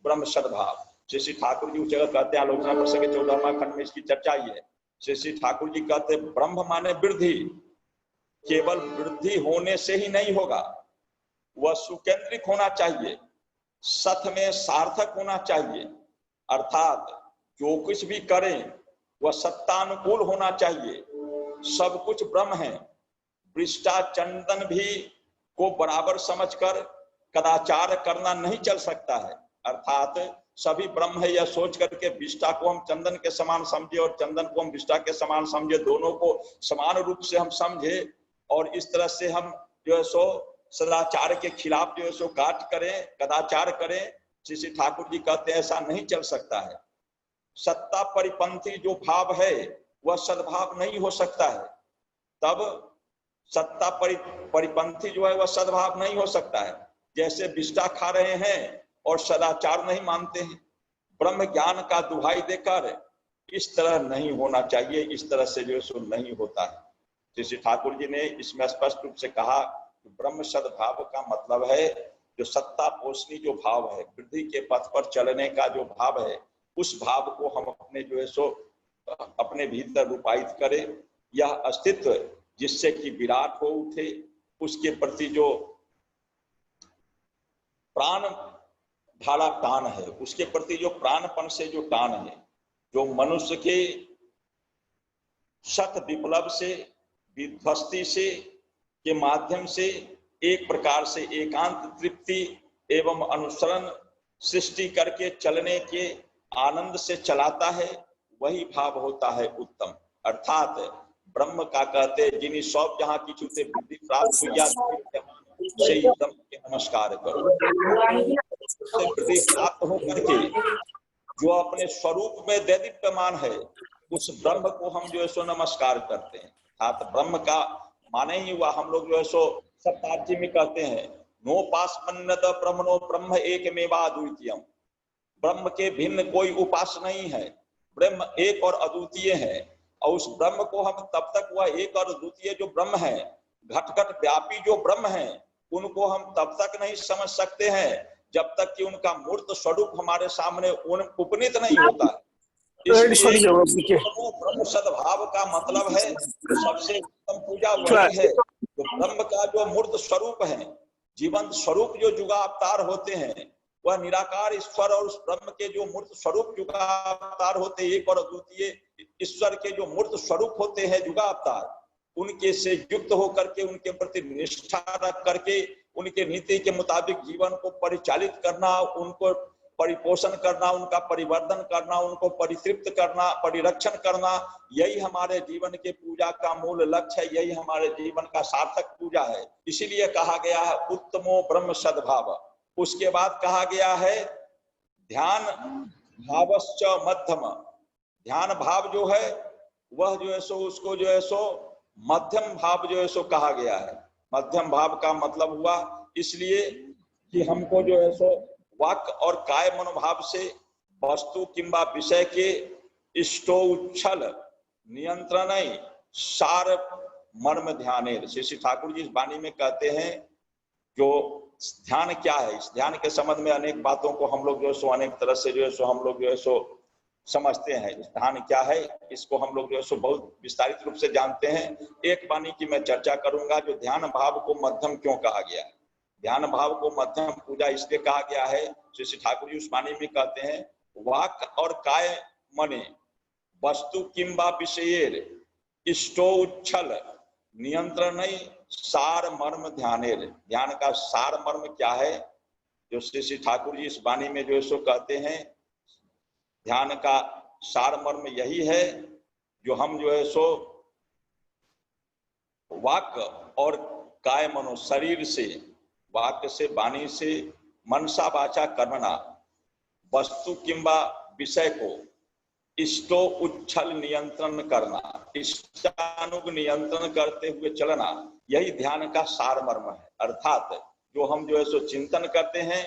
ब्रह्म सद्भाव। श्री ठाकुर जी उस जगह कहते हैं, आलोचना प्रसंग 14वां खंड में इसकी चर्चा ही है। श्री ठाकुर जी कहते हैं ब्रह्म माने वृद्धि, केवल वृद्धि होने से ही नहीं होगा, वह सुकेंद्रिक होना चाहिए, सत में सार्थक होना चाहिए, अर्थात जो कुछ भी करें वह सत्तानुकूल होना चाहिए। सब कुछ ब्रह्म है, वृष्टा चंदन भी को बराबर समझकर कदाचार करना नहीं चल सकता है, अर्थात सभी ब्रह्म है यह सोच करके विष्टा को हम चंदन के समान समझे और चंदन को हम विष्टा के समान समझे, दोनों को समान रूप से हम समझे और इस तरह से हम जो है सो सदाचार के खिलाफ जो है सो काट करें, कदाचार करें। श्री ठाकुर जी कहते हैं ऐसा नहीं चल सकता है। सत्ता परिपंथी जो भाव है वह सद्भाव नहीं हो सकता है, तब सत्ता परिपंथी जो है वह सद्भाव नहीं हो सकता है। जैसे विष्टा खा रहे हैं और सदाचार नहीं मानते हैं, ब्रह्म ज्ञान का दुहाई देकर, इस तरह नहीं होना चाहिए, इस तरह से जो सो नहीं होता है। श्री ठाकुर जी ने इसमें स्पष्ट रूप से कहा कि ब्रह्म सद्भाव का मतलब है जो सत्ता पोषणी जो भाव है, वृद्धि के पथ पर चलने का जो भाव है, उस भाव को हम अपने जो है सो अपने भीतर रूपायित करें। यह अस्तित्व जिससे कि विराट हो उठे, उसके प्रति जो प्राण ढाला टान है, उसके प्रति जो प्राणपन से जो टान है, जो मनुष्य के शत विप्लव से, विध्वस्ती से के माध्यम से एक प्रकार से एकांत तृप्ति एवं अनुसरण सृष्टि करके चलने के आनंद से चलाता है, वही भाव होता है उत्तम। अर्थात ब्रह्म का कहते जिन्हीं सब जहां की छूते बुद्धि प्राप्त हुई से एकदम के नमस्कार करो, से वृद्धि प्राप्त होकर के जो अपने स्वरूप में दैदीप्यमान है उस ब्रह्म को हम जो है सो नमस्कार करते हैं। अर्थात ब्रह्म का माने ही हुआ, हम लोग जो है सो सप्तार्जी में कहते हैं नोपास्मन्नत ब्रह्मणो ब्रह्म एकमेवा द्वितीयम्, ब्रह्म के भिन्न कोई उपास्य नहीं है, ब्रह्म एक और अद्वितीय है। और उस ब्रह्म को हम तब तक, वह एक और अद्वितीय जो ब्रह्म है, घट घट व्यापी जो ब्रह्म है, उनको हम तब तक नहीं समझ सकते हैं जब तक कि उनका मूर्त स्वरूप हमारे सामने उपनीत नहीं होता है। इसलिए ब्रह्म सद्भाव का मतलब है सबसे उत्तम पूजा वही है जो ब्रह्म का जो मूर्त स्वरूप है, जीवंत स्वरूप जो जुगावतार होते हैं, वह निराकार ईश्वर और उस ब्रह्म के जो मूर्त स्वरूप जुगावतार होते हैं, एक और अद्वितीय ईश्वर के जो मूर्त स्वरूप होते हैं जुगावतार, उनके से युक्त होकर के, उनके प्रति निष्ठा रख करके, उनके नीति के मुताबिक जीवन को परिचालित करना, उनको परिपोषण करना, उनका परिवर्धन करना, उनको परितृप्त करना, परिरक्षण करना, यही हमारे जीवन के पूजा का मूल लक्ष्य है, यही हमारे जीवन का सार्थक पूजा है। इसीलिए कहा गया है उत्तमो ब्रह्म सद्भाव। उसके बाद कहा गया है ध्यान भावश्च मध्यम, ध्यान भाव जो है वह जो है सो उसको जो है सो मध्यम भाव जो है सो कहा गया है। मध्यम भाव का मतलब हुआ इसलिए कि हमको जो है सो वाक् और काय मनोभाव से वस्तु किंबा विषय के इष्टोच्छल नियंत्रण सार मर्म ध्यान। श्री ठाकुर जी इस वाणी में कहते हैं जो ध्यान क्या है, इस ध्यान के संबंध में अनेक बातों को हम लोग जो है सो अनेक तरह से जो है सो हम लोग जो है सो समझते हैं। इस ध्यान क्या है इसको हम लोग जो है सो बहुत विस्तारित रूप से जानते हैं। एक वाणी की मैं चर्चा करूंगा जो ध्यान भाव को मध्यम क्यों कहा गया है। ध्यान भाव को मध्यम पूजा इसलिए कहा गया है, श्री ठाकुर जी उस वाणी में कहते हैं वाक और काय मने वस्तु किंबा विषयेर इष्टो उच्छल नियंत्रण सार मर्म ध्यानेर। ध्यान का सार मर्म क्या है, जो श्री श्री ठाकुर जी इस वाणी में जो है सो कहते हैं, ध्यान का सार मर्म यही है जो हम जो है सो वाक्य और काय मनो शरीर से, वाक्य से, वाणी से, मनसा वाचा कर्मणा वस्तु किंबा विषय को इष्टो उच्छल नियंत्रण करना, इष्टानुग नियंत्रण करते हुए चलना, यही ध्यान का सार मर्म है। अर्थात जो हम जो है सो चिंतन करते हैं,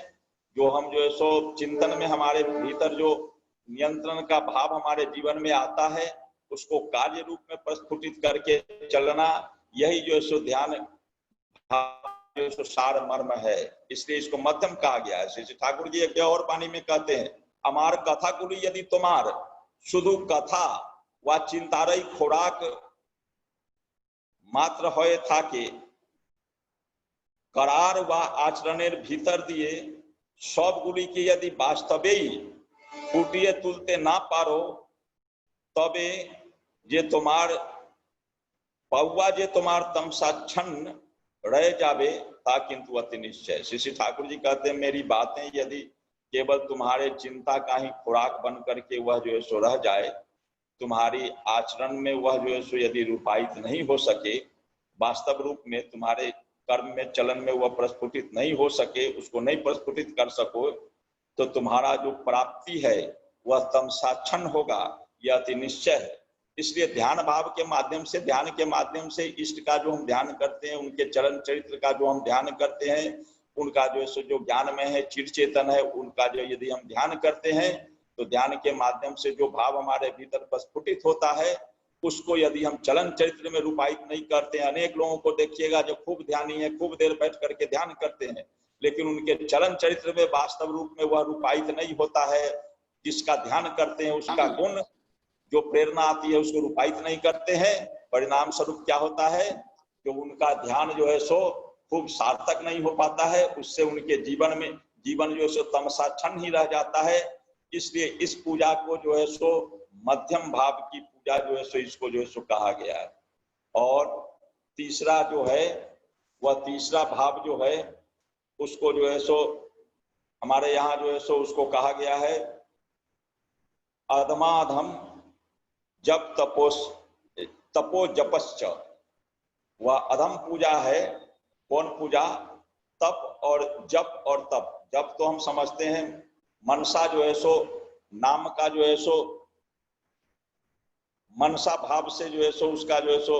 जो हम जो है सो चिंतन में हमारे भीतर जो नियंत्रण का भाव हमारे जीवन में आता है, उसको कार्य रूप में प्रस्फुटित करके चलना, यही जो है सो ध्यान जो है सो सार मर्म है। इसलिए इसको मध्यम कहा गया है। श्री ठाकुर जी एक और वाणी में कहते हैं, अमार कथा कुली यदि तुम्हार शुधु कथा व चिंतारई खोराक मात्र होए थाके करार व आचरणेर भीतर दिए सबगुली के यदि वास्तवेई फूटिए तुलते ना पारो तबे जे तुम्हार पौवा जे तुम्हार तमसा छन्न रह जावे ता किंतु अति निश्चय। श्री ठाकुर जी कहते हैं, मेरी बातें यदि केवल तुम्हारे चिंता का ही खुराक बन करके वह जो है सो रह जाए, तुम्हारी आचरण में वह जो है सो यदि रूपायित नहीं हो सके, वास्तव रूप में तुम्हारे कर्म में, चलन में वह प्रस्फुटित नहीं हो सके, उसको नहीं प्रस्फुटित कर सको, तो तुम्हारा जो प्राप्ति है वह तमसाच्छन्न होगा, यह अति निश्चय है। इसलिए ध्यान भाव के माध्यम से, ध्यान के माध्यम से इष्ट का जो हम ध्यान करते हैं, उनके चरण चरित्र का जो हम ध्यान करते हैं, उनका जो है सो जो ज्ञान में है, चिर चेतन है, उनका जो यदि हम ध्यान करते हैं, तो ध्यान के माध्यम से जो भाव हमारे भीतर प्रस्फुटित होता है, उसको यदि हम चलन चरित्र में रूपायित नहीं करते हैं, अनेक लोगों को देखिएगा जो खूब ध्यानी है, खूब देर बैठ करके ध्यान करते हैं, लेकिन उनके चलन चरित्र में वास्तव रूप में वह रूपायित नहीं होता है। जिसका ध्यान करते हैं उसका गुण, जो प्रेरणा आती है, उसको रूपायित नहीं करते हैं। परिणाम स्वरूप क्या होता है, जो उनका ध्यान जो है सो खूब सार्थक नहीं हो पाता है, उससे उनके जीवन में जीवन जो है सो तमसाच्छन्न ही रह जाता है। इसलिए इस पूजा को जो है सो मध्यम भाव की पूजा जो है सो, इसको जो है सो कहा गया है। और तीसरा जो है, वह तीसरा भाव जो है, उसको जो है सो हमारे यहाँ जो है सो उसको कहा गया है अधमाधम जप तपो जपश्च। वह अधम पूजा है। कौन पूजा? तप और जप और तप। जप तो हम समझते हैं मनसा जो है सो, नाम का जो है सो मनसा भाव से जो है सो उसका जो है सो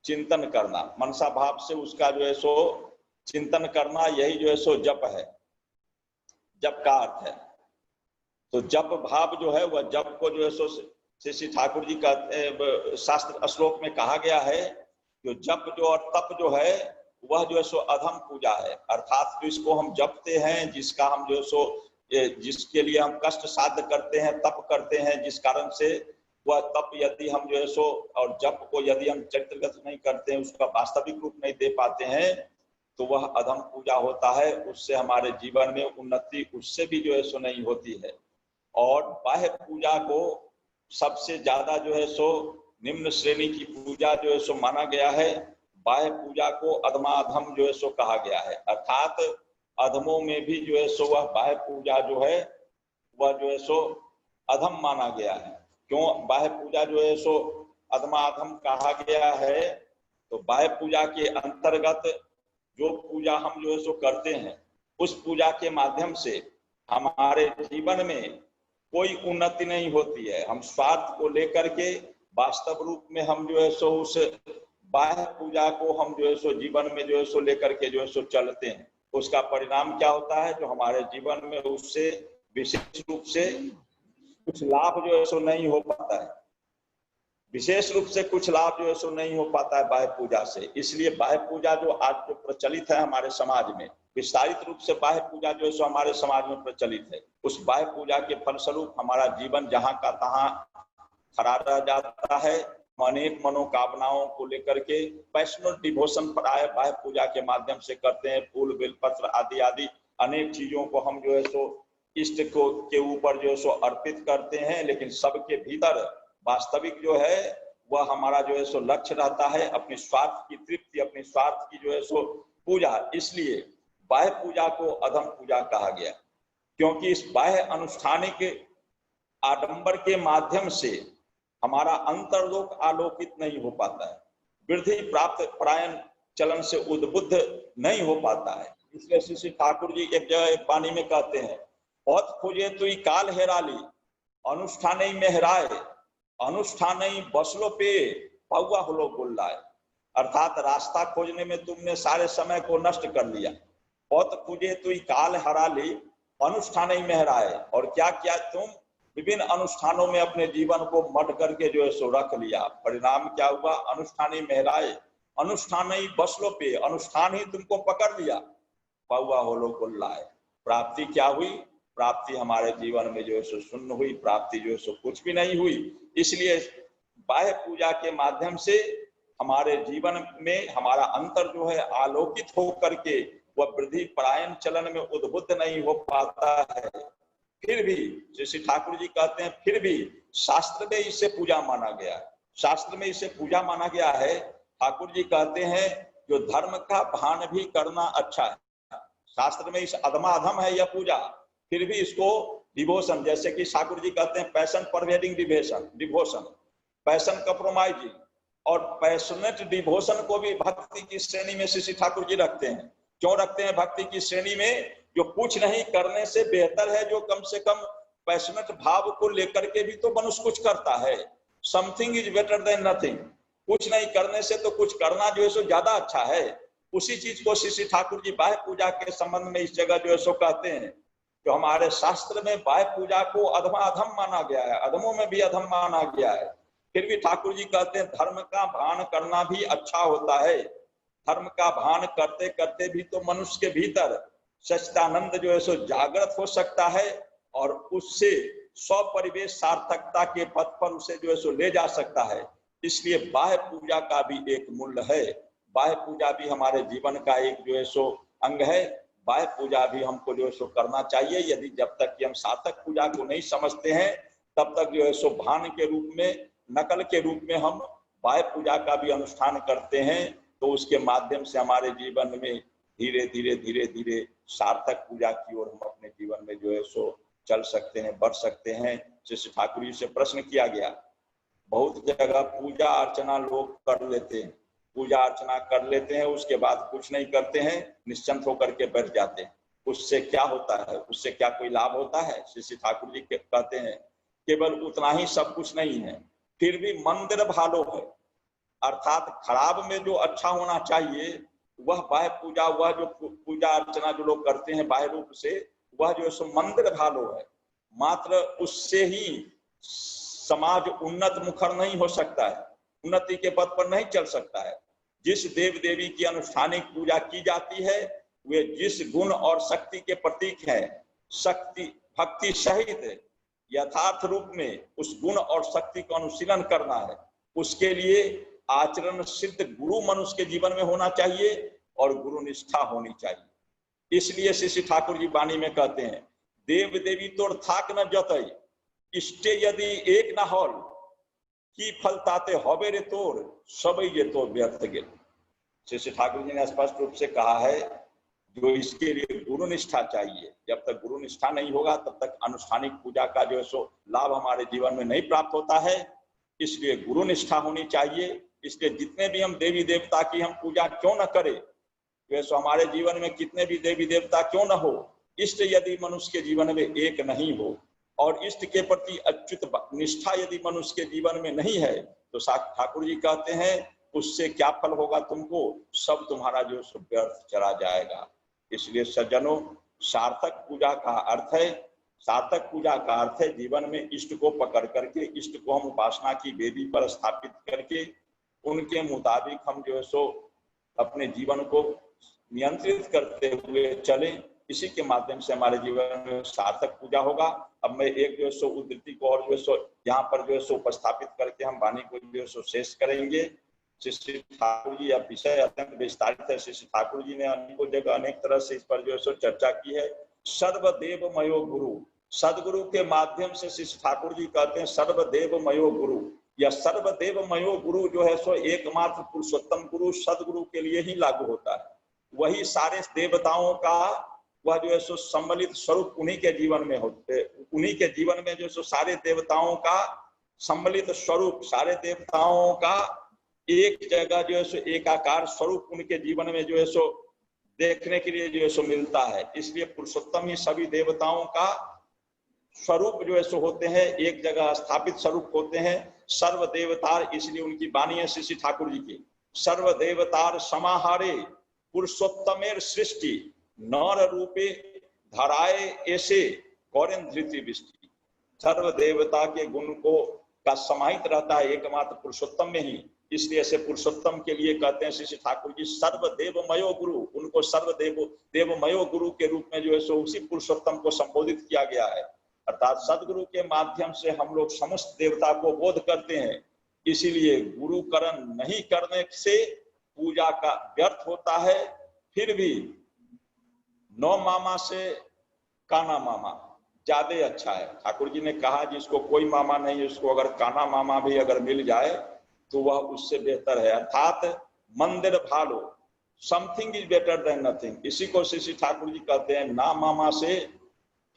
चिंतन करना, मनसा भाव से उसका जो है सो चिंतन करना, यही जो है सो जप है, जप का अर्थ है। तो जप भाव जो है, वह जप को जो है सो श्री ठाकुर जी का शास्त्र श्लोक में कहा गया है, जो जप जो और तप जो है, वह जो है सो अधम पूजा है। अर्थात जो इसको हम जपते हैं, जिसका हम जो है सो जिसके लिए हम कष्ट साध्य करते हैं, तप करते हैं, जिस कारण से वह तप यदि हम जो है सो और जप को यदि हम चरित्रगत नहीं करते हैं, उसका वास्तविक रूप नहीं दे पाते हैं, तो वह अधम पूजा होता है। उससे हमारे जीवन में उन्नति उससे भी जो है सो नहीं होती है। और बाह्य पूजा को सबसे ज्यादा जो है सो निम्न श्रेणी की पूजा जो है सो माना गया है। बाह्य पूजा को अधमाधम जो है सो कहा गया है। अर्थात अधमों में भी जो है सो वह बाह्य पूजा जो है, वह जो है सो अधम माना गया है। क्यों बाह्य पूजा जो है सो अधमाधम कहा गया है? तो बाह्य पूजा के अंतर्गत जो पूजा हम जो है सो करते हैं, उस पूजा के माध्यम से हमारे जीवन में कोई उन्नति नहीं होती है। हम स्वार्थ को लेकर के वास्तव रूप में हम जो है सो उस बाह्य पूजा को हम जो है सो जीवन में जो है सो लेकर के जो है सो चलते हैं। उसका परिणाम क्या होता है? जो हमारे जीवन में उससे विशेष रूप से कुछ लाभ जो है सो नहीं हो पाता है, विशेष रूप से कुछ लाभ जो है सो नहीं हो पाता है बाह्य पूजा से। इसलिए बाह्य पूजा जो आज जो प्रचलित है हमारे समाज में, विस्तारित रूप से बाह्य पूजा जो है सो हमारे समाज में प्रचलित है, उस बाह्य पूजा के फलस्वरूप हमारा जीवन जहां का तहां खड़ा रह जाता है। अनेक मनोकामनाओं को लेकर के पैशनेट डिवोशन प्राय बाह्य पूजा के माध्यम से करते हैं। फूल बेलपत्र आदि आदि अनेक चीजों को हम जो है सो इष्ट को के ऊपर जो है सो अर्पित करते हैं, लेकिन सबके भीतर वास्तविक जो है वह हमारा जो है सो लक्ष्य रहता है, अपनी स्वार्थ की तृप्ति, अपनी स्वार्थ की जो है सो पूजा। इसलिए बाह्य पूजा को अधम पूजा कहा गया, क्योंकि इस बाह्य अनुष्ठानिक आडंबर के माध्यम से हमारा अंतर्लोक आलोकित नहीं हो पाता है, वृद्धि प्राप्त परायण चलन से उद्बुद्ध नहीं हो पाता है। इसलिए श्री ठाकुर जी एक जगह एक वाणी में कहते हैं, पथ खोजे तुई काल हेराली, अनुष्ठान मेहराए, अनुष्ठान बसलो पे पौआ होलो गुल्लाए। अर्थात रास्ता खोजने में तुमने सारे समय को नष्ट कर लिया। पथ खोजे तुई काल हराली, अनुष्ठान मेहराए, और क्या किया तुम विभिन्न अनुष्ठानों में अपने जीवन को मट करके जो है सो रख लिया। परिणाम क्या हुआ? अनुष्ठान मेहराए, अनुष्ठान ही बसलो पे, अनुष्ठान ही तुमको पकड़ लिया, पौआ होलो गुल्लाए। प्राप्ति क्या हुई? प्राप्ति हमारे जीवन में जो है सो शून्य हुई, प्राप्ति जो है सो कुछ भी नहीं हुई। इसलिए बाह्य पूजा के माध्यम से हमारे जीवन में हमारा अंतर जो है आलोकित हो करके वह वृद्धि परायण चलन में उद्बुद्ध नहीं हो पाता है। फिर भी श्री ठाकुर जी कहते हैं, फिर भी शास्त्र में इसे पूजा माना गया है, शास्त्र में इसे पूजा माना गया है। ठाकुर जी कहते हैं जो धर्म का भान भी करना अच्छा है। शास्त्र में इस अधमाधम है यह पूजा, फिर भी इसको डिवोशन, जैसे कि ठाकुर जी कहते हैं passion pervading devotion, passion compromising, और पैशनेट डिवोशन को भी भक्ति की श्रेणी में श्री ठाकुर जी रखते हैं। क्यों रखते हैं भक्ति की श्रेणी में? जो कुछ नहीं करने से बेहतर है जो कम से कम पैशनेट भाव को लेकर के भी तो मनुष्य कुछ करता है। Something is better than nothing, कुछ नहीं करने से तो कुछ करना जो है सो ज्यादा अच्छा है। उसी चीज को श्री ठाकुर जी बाह्य पूजा के संबंध में इस जगह जो है सो कहते हैं, जो हमारे शास्त्र में बाह्य पूजा को अधम माना गया है, अधमों में भी अधम माना गया है। फिर भी ठाकुर जी कहते हैं धर्म का भान करना भी अच्छा होता है। धर्म का भान करते करते भी तो मनुष्य के भीतर सच्चिदानंद जो है सो जागृत हो सकता है, और उससे स्वपरिवेश सार्थकता के पथ पर उसे जो है सो ले जा सकता है। इसलिए बाह्य पूजा का भी एक मूल्य है, बाह्य पूजा भी हमारे जीवन का एक जो है सो अंग है। बाह्य पूजा भी हमको जो है सो करना चाहिए। यदि जब तक कि हम सार्थक पूजा को नहीं समझते हैं तब तक जो है सो भान के रूप में, नकल के रूप में हम बाह्य पूजा का भी अनुष्ठान करते हैं, तो उसके माध्यम से हमारे जीवन में धीरे धीरे धीरे धीरे सार्थक पूजा की ओर हम अपने जीवन में जो है सो चल सकते हैं, बढ़ सकते हैं। श्री ठाकुर जी से प्रश्न किया गया, बहुत जगह पूजा अर्चना लोग कर लेते हैं, पूजा अर्चना कर लेते हैं, उसके बाद कुछ नहीं करते हैं, निश्चिंत होकर के बैठ जाते हैं। उससे क्या होता है? उससे क्या कोई लाभ होता है? श्री ठाकुर जी कहते हैं केवल उतना ही सब कुछ नहीं है, फिर भी मंदिर भालो है। अर्थात खराब में जो अच्छा होना चाहिए वह बाह्य पूजा, वह जो पूजा अर्चना जो लोग करते हैं बाह्य रूप से, वह जो सो मंदिर भालो है। मात्र उससे ही समाज उन्नत मुखर नहीं हो सकता है, उन्नति के पथ पर नहीं चल सकता है। जिस देव देवी की अनुष्ठानिक पूजा की जाती है वे जिस गुण और शक्ति के प्रतीक हैं, शक्ति भक्ति सहित यथार्थ रूप में उस गुण और शक्ति का अनुशीलन करना है। उसके लिए आचरण सिद्ध गुरु मनुष्य के जीवन में होना चाहिए और गुरु निष्ठा होनी चाहिए। इसलिए श्री ठाकुर जी वाणी में कहते हैं, देव देवी तोड़ थाक न जतई, इष्टे यदि एक न होल, की फल ताते होबे रे तोड़, सबई ये तो व्यर्थ गेल। श्री ठाकुर जी ने स्पष्ट रूप से कहा है जो इसके लिए गुरु निष्ठा चाहिए। जब तक गुरु निष्ठा नहीं होगा तब तक अनुष्ठानिक पूजा का जो है सो लाभ हमारे जीवन में नहीं प्राप्त होता है। इसलिए गुरु निष्ठा होनी चाहिए। इसलिए जितने भी हम देवी देवता की हम पूजा क्यों न करें, वैसे हमारे जीवन में कितने भी देवी देवता क्यों न हो, इष्ट यदि मनुष्य के जीवन में एक नहीं हो और इष्ट के प्रति अच्युत निष्ठा यदि मनुष्य के जीवन में नहीं है, तो ठाकुर जी कहते हैं उससे क्या फल होगा तुमको? सब तुम्हारा जो व्यर्थ चला जाएगा। इसलिए सज्जनों, सार्थक पूजा का अर्थ है, सार्थक पूजा का अर्थ है जीवन में इष्ट को पकड़ करके, इष्ट को हम उपासना की वेदी पर स्थापित करके उनके मुताबिक हम जो है सो अपने जीवन को नियंत्रित करते हुए चले। इसी के माध्यम से हमारे जीवन में सार्थक पूजा होगा। अब मैं एक जो है सो उद्धृति को और जो है सो यहाँ पर जो है सो उपस्थापित करके हम वाणी को जो है सो शेष करेंगे। श्री ठाकुर जी, यह विषय अत्यंत विस्तारित है। श्री ठाकुर जी ने अनेकों जगह अनेक तरह से इस पर जो है सो चर्चा की है। सर्वदेव मयो गुरु, सदगुरु के माध्यम से श्री ठाकुर जी कहते हैं सर्वदेव मयो गुरु। यह सर्वदेव मयो गुरु जो है सो एकमात्र पुरुषोत्तम गुरु सदगुरु के लिए ही लागू होता है। वही सारे देवताओं का वह जो है सो सम्मिलित स्वरूप उन्हीं के जीवन में होते, उन्हीं के जीवन में जो सो सारे देवताओं का सम्मिलित स्वरूप, सारे देवताओं का एक जगह जो है सो एकाकार स्वरूप उनके जीवन में जो है सो देखने के लिए जो है सो मिलता है। इसलिए पुरुषोत्तम ही सभी देवताओं का स्वरूप जो है सो होते हैं, एक जगह स्थापित स्वरूप होते हैं। सर्व देवतार, इसलिए उनकी वाणी है श्री ठाकुर जी की, सर्व देवतार समाहारे पुरुषोत्तमेर सृष्टि नर रूपे धराए ऐसे कौरन धृति विष्टि। सर्व देवता के गुण को का समाहित रहता है एकमात्र पुरुषोत्तम में ही। इसलिए ऐसे पुरुषोत्तम के लिए कहते हैं श्री ठाकुर जी सर्वदेवमयो गुरु। उनको सर्वदेवमयो गुरु के रूप में जो है सो उसी पुरुषोत्तम को संबोधित किया गया है। अर्थात सदगुरु के माध्यम से हम लोग समस्त देवता को बोध करते हैं। इसीलिए गुरुकरण नहीं करने से पूजा का व्यर्थ होता है। फिर भी 9 मामा से काना मामा ज्यादा अच्छा है। ठाकुर जी ने कहा जिसको कोई मामा नहीं है उसको अगर काना मामा भी अगर मिल जाए तो वह उससे बेहतर है। अर्थात मंदिर भालो, something is better than nothing. इसी को श्री ठाकुर जी कहते हैं ना मामा से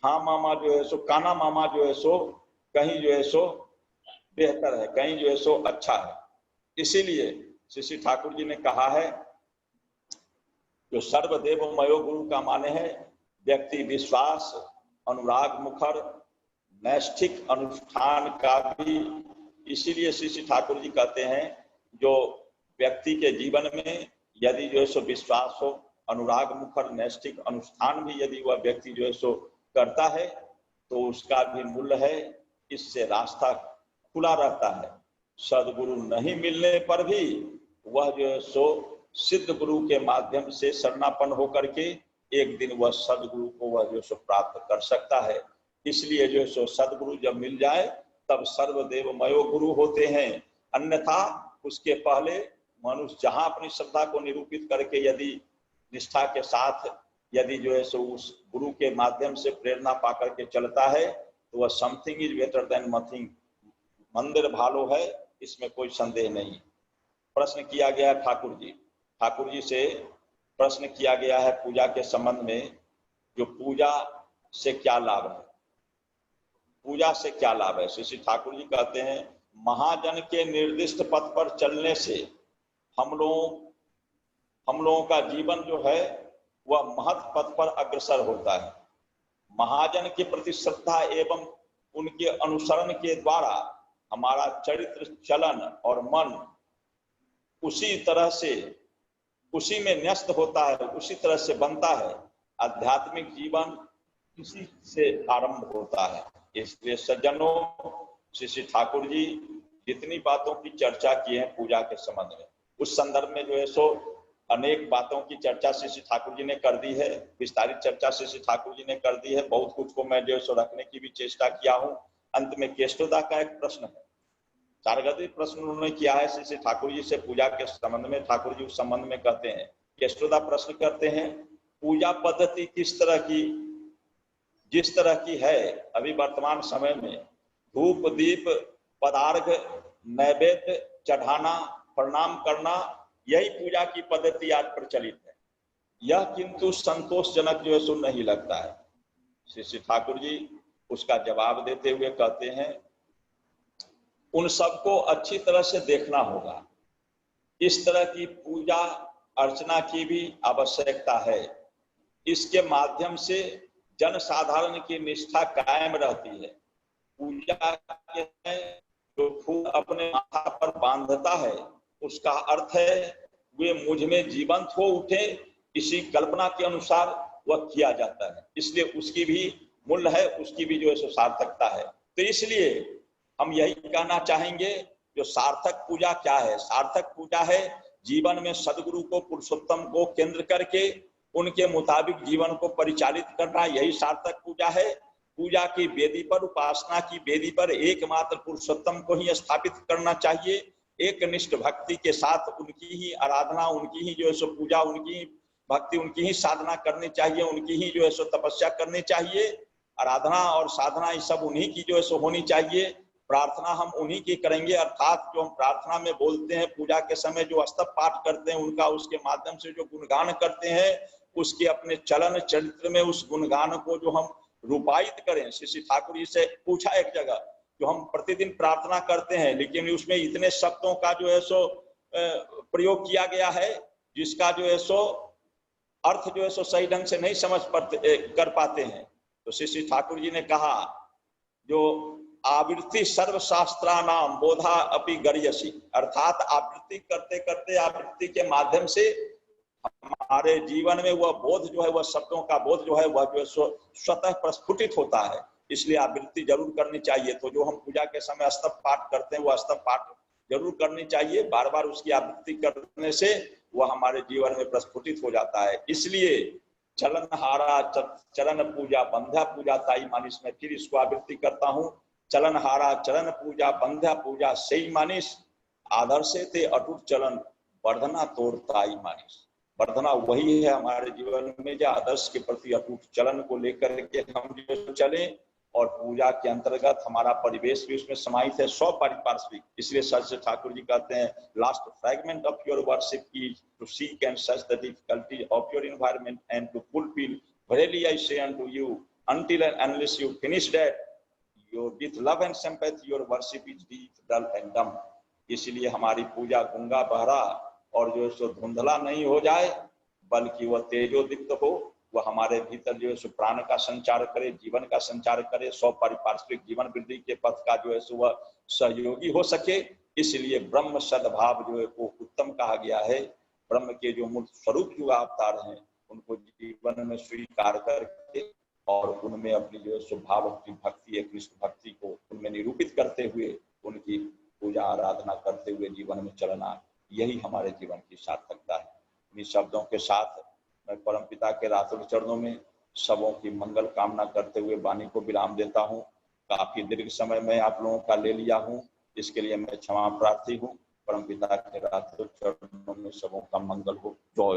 हाँ मामा जो है सो, काना मामा जो है सो कहीं जो है सो बेहतर है, कहीं जो है सो अच्छा है। इसीलिए श्री ठाकुर जी ने कहा है जो सर्वदेवमयो गुरु का माने है व्यक्ति विश्वास, अनुराग मुखर, नैष्ठिक अनुष्ठान का भी। इसीलिए श्री ठाकुर जी कहते हैं जो व्यक्ति के जीवन में यदि जो है सो विश्वास हो, अनुराग मुखर, नैष्ठिक अनुष्ठान भी यदि वह व्यक्ति जो है सो करता है तो उसका भी मूल्य है। इससे रास्ता खुला रहता है। सदगुरु नहीं मिलने पर भी वह जो है सो सिद्ध गुरु के माध्यम से शरणापन्न होकर के एक दिन वह सदगुरु को वह जो सो प्राप्त कर सकता है। इसलिए जो सो सदगुरु जब मिल जाए तब सर्वदेवमयो गुरु होते हैं। अन्यथा उसके पहले मनुष्य जहां अपनी श्रद्धा को निरूपित करके यदि निष्ठा के साथ यदि जो है सो उस गुरु के माध्यम से प्रेरणा पा करके चलता है तो वह something is better than nothing, मंदिर भालो है, इसमें कोई संदेह नहीं। प्रश्न किया गया ठाकुर जी से प्रश्न किया गया है पूजा के संबंध में, जो पूजा से क्या लाभ है, पूजा से क्या लाभ है। श्री ठाकुर जी कहते हैं महाजन के निर्दिष्ट पथ पर चलने से हम लोगों का जीवन जो है वह महत् पथ पर अग्रसर होता है। महाजन के प्रति श्रद्धा एवं उनके अनुसरण के द्वारा हमारा चरित्र, चलन और मन उसी तरह से उसी में न्यस्त होता है, उसी तरह से बनता है। आध्यात्मिक जीवन इसी से आरंभ होता है। इसलिए सज्जनों, श्री ठाकुर जी जितनी बातों की चर्चा की है पूजा के संबंध में, उस संदर्भ में जो है सो अनेक बातों की चर्चा श्री ठाकुर जी ने कर दी है, विस्तारित चर्चा श्री ठाकुर जी ने कर दी है। बहुत कुछ को मैं जो है सो रखने की भी चेष्टा किया हूँ। अंत में केष्टोदा का एक प्रश्न है, चारगति प्रश्न उन्होंने किया है श्री ठाकुर जी से पूजा के संबंध में। ठाकुर जी उस संबंध में कहते हैं, केष्टोदा प्रश्न करते हैं पूजा पद्धति किस तरह की, जिस तरह की है अभी वर्तमान समय में, धूप दीप पदार्घ नैवेद्य चढ़ाना, प्रणाम करना, यही पूजा की पद्धति आज प्रचलित है। यह किंतु संतोषजनक जो है सो नहीं लगता है। श्री ठाकुर जी उसका जवाब देते हुए कहते हैं उन सबको अच्छी तरह से देखना होगा। इस तरह की पूजा अर्चना की भी आवश्यकता है। इसके माध्यम से जन साधारण की निष्ठा कायम रहती है। पूजा के जो फूल अपने माथा पर बांधता है उसका अर्थ है वे मुझ में जीवंत हो उठे, इसी कल्पना के अनुसार वह किया जाता है। इसलिए उसकी भी मूल्य है, उसकी भी जो है सार्थकता है। तो इसलिए हम यही कहना चाहेंगे जो सार्थक पूजा क्या है। सार्थक पूजा है जीवन में सदगुरु को, पुरुषोत्तम को केंद्र करके उनके मुताबिक जीवन को परिचालित करना, यही सार्थक पूजा है। पूजा की वेदी पर, उपासना की वेदी पर एकमात्र पुरुषोत्तम को ही स्थापित करना चाहिए। एक निष्ठ भक्ति के साथ उनकी ही आराधना, उनकी ही जो है सो पूजा, उनकी भक्ति, उनकी ही साधना करनी चाहिए, उनकी ही जो है सो तपस्या करनी चाहिए। आराधना और साधना ये सब उन्हीं की जो है सो होनी चाहिए। प्रार्थना हम उन्हीं की करेंगे, अर्थात जो हम प्रार्थना में बोलते हैं, पूजा के समय जो स्तव पाठ करते हैं उनका, उसके माध्यम से जो गुणगान करते हैं, उसके अपने चलन चरित्र में उस गुणगान को जो हम रूपायित करें। श्री ठाकुर जी से पूछा एक जगह, जो हम प्रतिदिन प्रार्थना करते हैं लेकिन उसमें इतने शब्दों का जो है सो प्रयोग किया गया है जिसका जो है सो अर्थ जो है सो सही ढंग से नहीं समझ कर पाते हैं। तो श्री ठाकुर जी ने कहा, जो आवृत्ति सर्वशास्त्राणाम बोधा अपि गरीयसी, अर्थात आवृत्ति करते करते, आवृत्ति के माध्यम से हमारे जीवन में वह बोध जो है, वह शब्दों का बोध जो है, वह जो है स्वतः प्रस्फुटित होता है। इसलिए आवृत्ति जरूर करनी चाहिए। तो जो हम पूजा के समय स्तव पाठ करते हैं, वह स्तव पाठ जरूर करनी चाहिए। बार बार उसकी आवृत्ति करने से वह हमारे जीवन में प्रस्फुटित हो जाता है। इसलिए चलनहारा चरण पूजा बंध्या पूजा ताई मानिस, में फिर इसको आवृत्ति करता हूँ। चलनहारा चरण पूजा बंध्या पूजा सही मानिस, आदर्शे ते अटूट चलन वर्धना तोड़ ताई मानिस। वर्धना वही है हमारे जीवन में, जो आदर्श के प्रति अटूट चलन को लेकर के हम जो चले, और पूजा के अंतर्गत हमारा परिवेश भी उसमें समाहित है, सौ पारिपार्श्विक। इसलिए श्री ठाकुर जी कहते हैं, last fragment of your worship is to seek and search the difficulty of your environment and to fulfil, verily I say unto you, until and unless you finish that, your with love and sympathy your worship is deep, dull and dumb। इसलिए हमारी पूजा गूंगा बहरा और जो सो धुंधला नहीं हो जाए, बल्कि वह तेजोदीप्त हो, वह हमारे भीतर जो है सो प्राण का संचार करे, जीवन का संचार करे, सौ पारिपार्श्विक जीवन वृद्धि के पथ का जो है सो वह सहयोगी हो सके। इसलिए ब्रह्म सद्भाव जो है वो उत्तम कहा गया है। ब्रह्म के जो मूल स्वरूप जो अवतार हैं उनको जीवन में स्वीकार करके और उनमें अपनी जो है स्वभाव भक्ति है, कृष्ण भक्ति को उनमें निरूपित करते हुए उनकी पूजा आराधना करते हुए जीवन में चलना, यही हमारे जीवन की सार्थकता है। इन शब्दों के साथ मैं परमपिता के रातुल चरणों में सबों की मंगल कामना करते हुए वाणी को विराम देता हूँ। काफी दीर्घ समय में आप लोगों का ले लिया हूँ, इसके लिए मैं क्षमा प्रार्थी हूँ। परमपिता के रातुल चरणों में सबों का मंगल हो। जय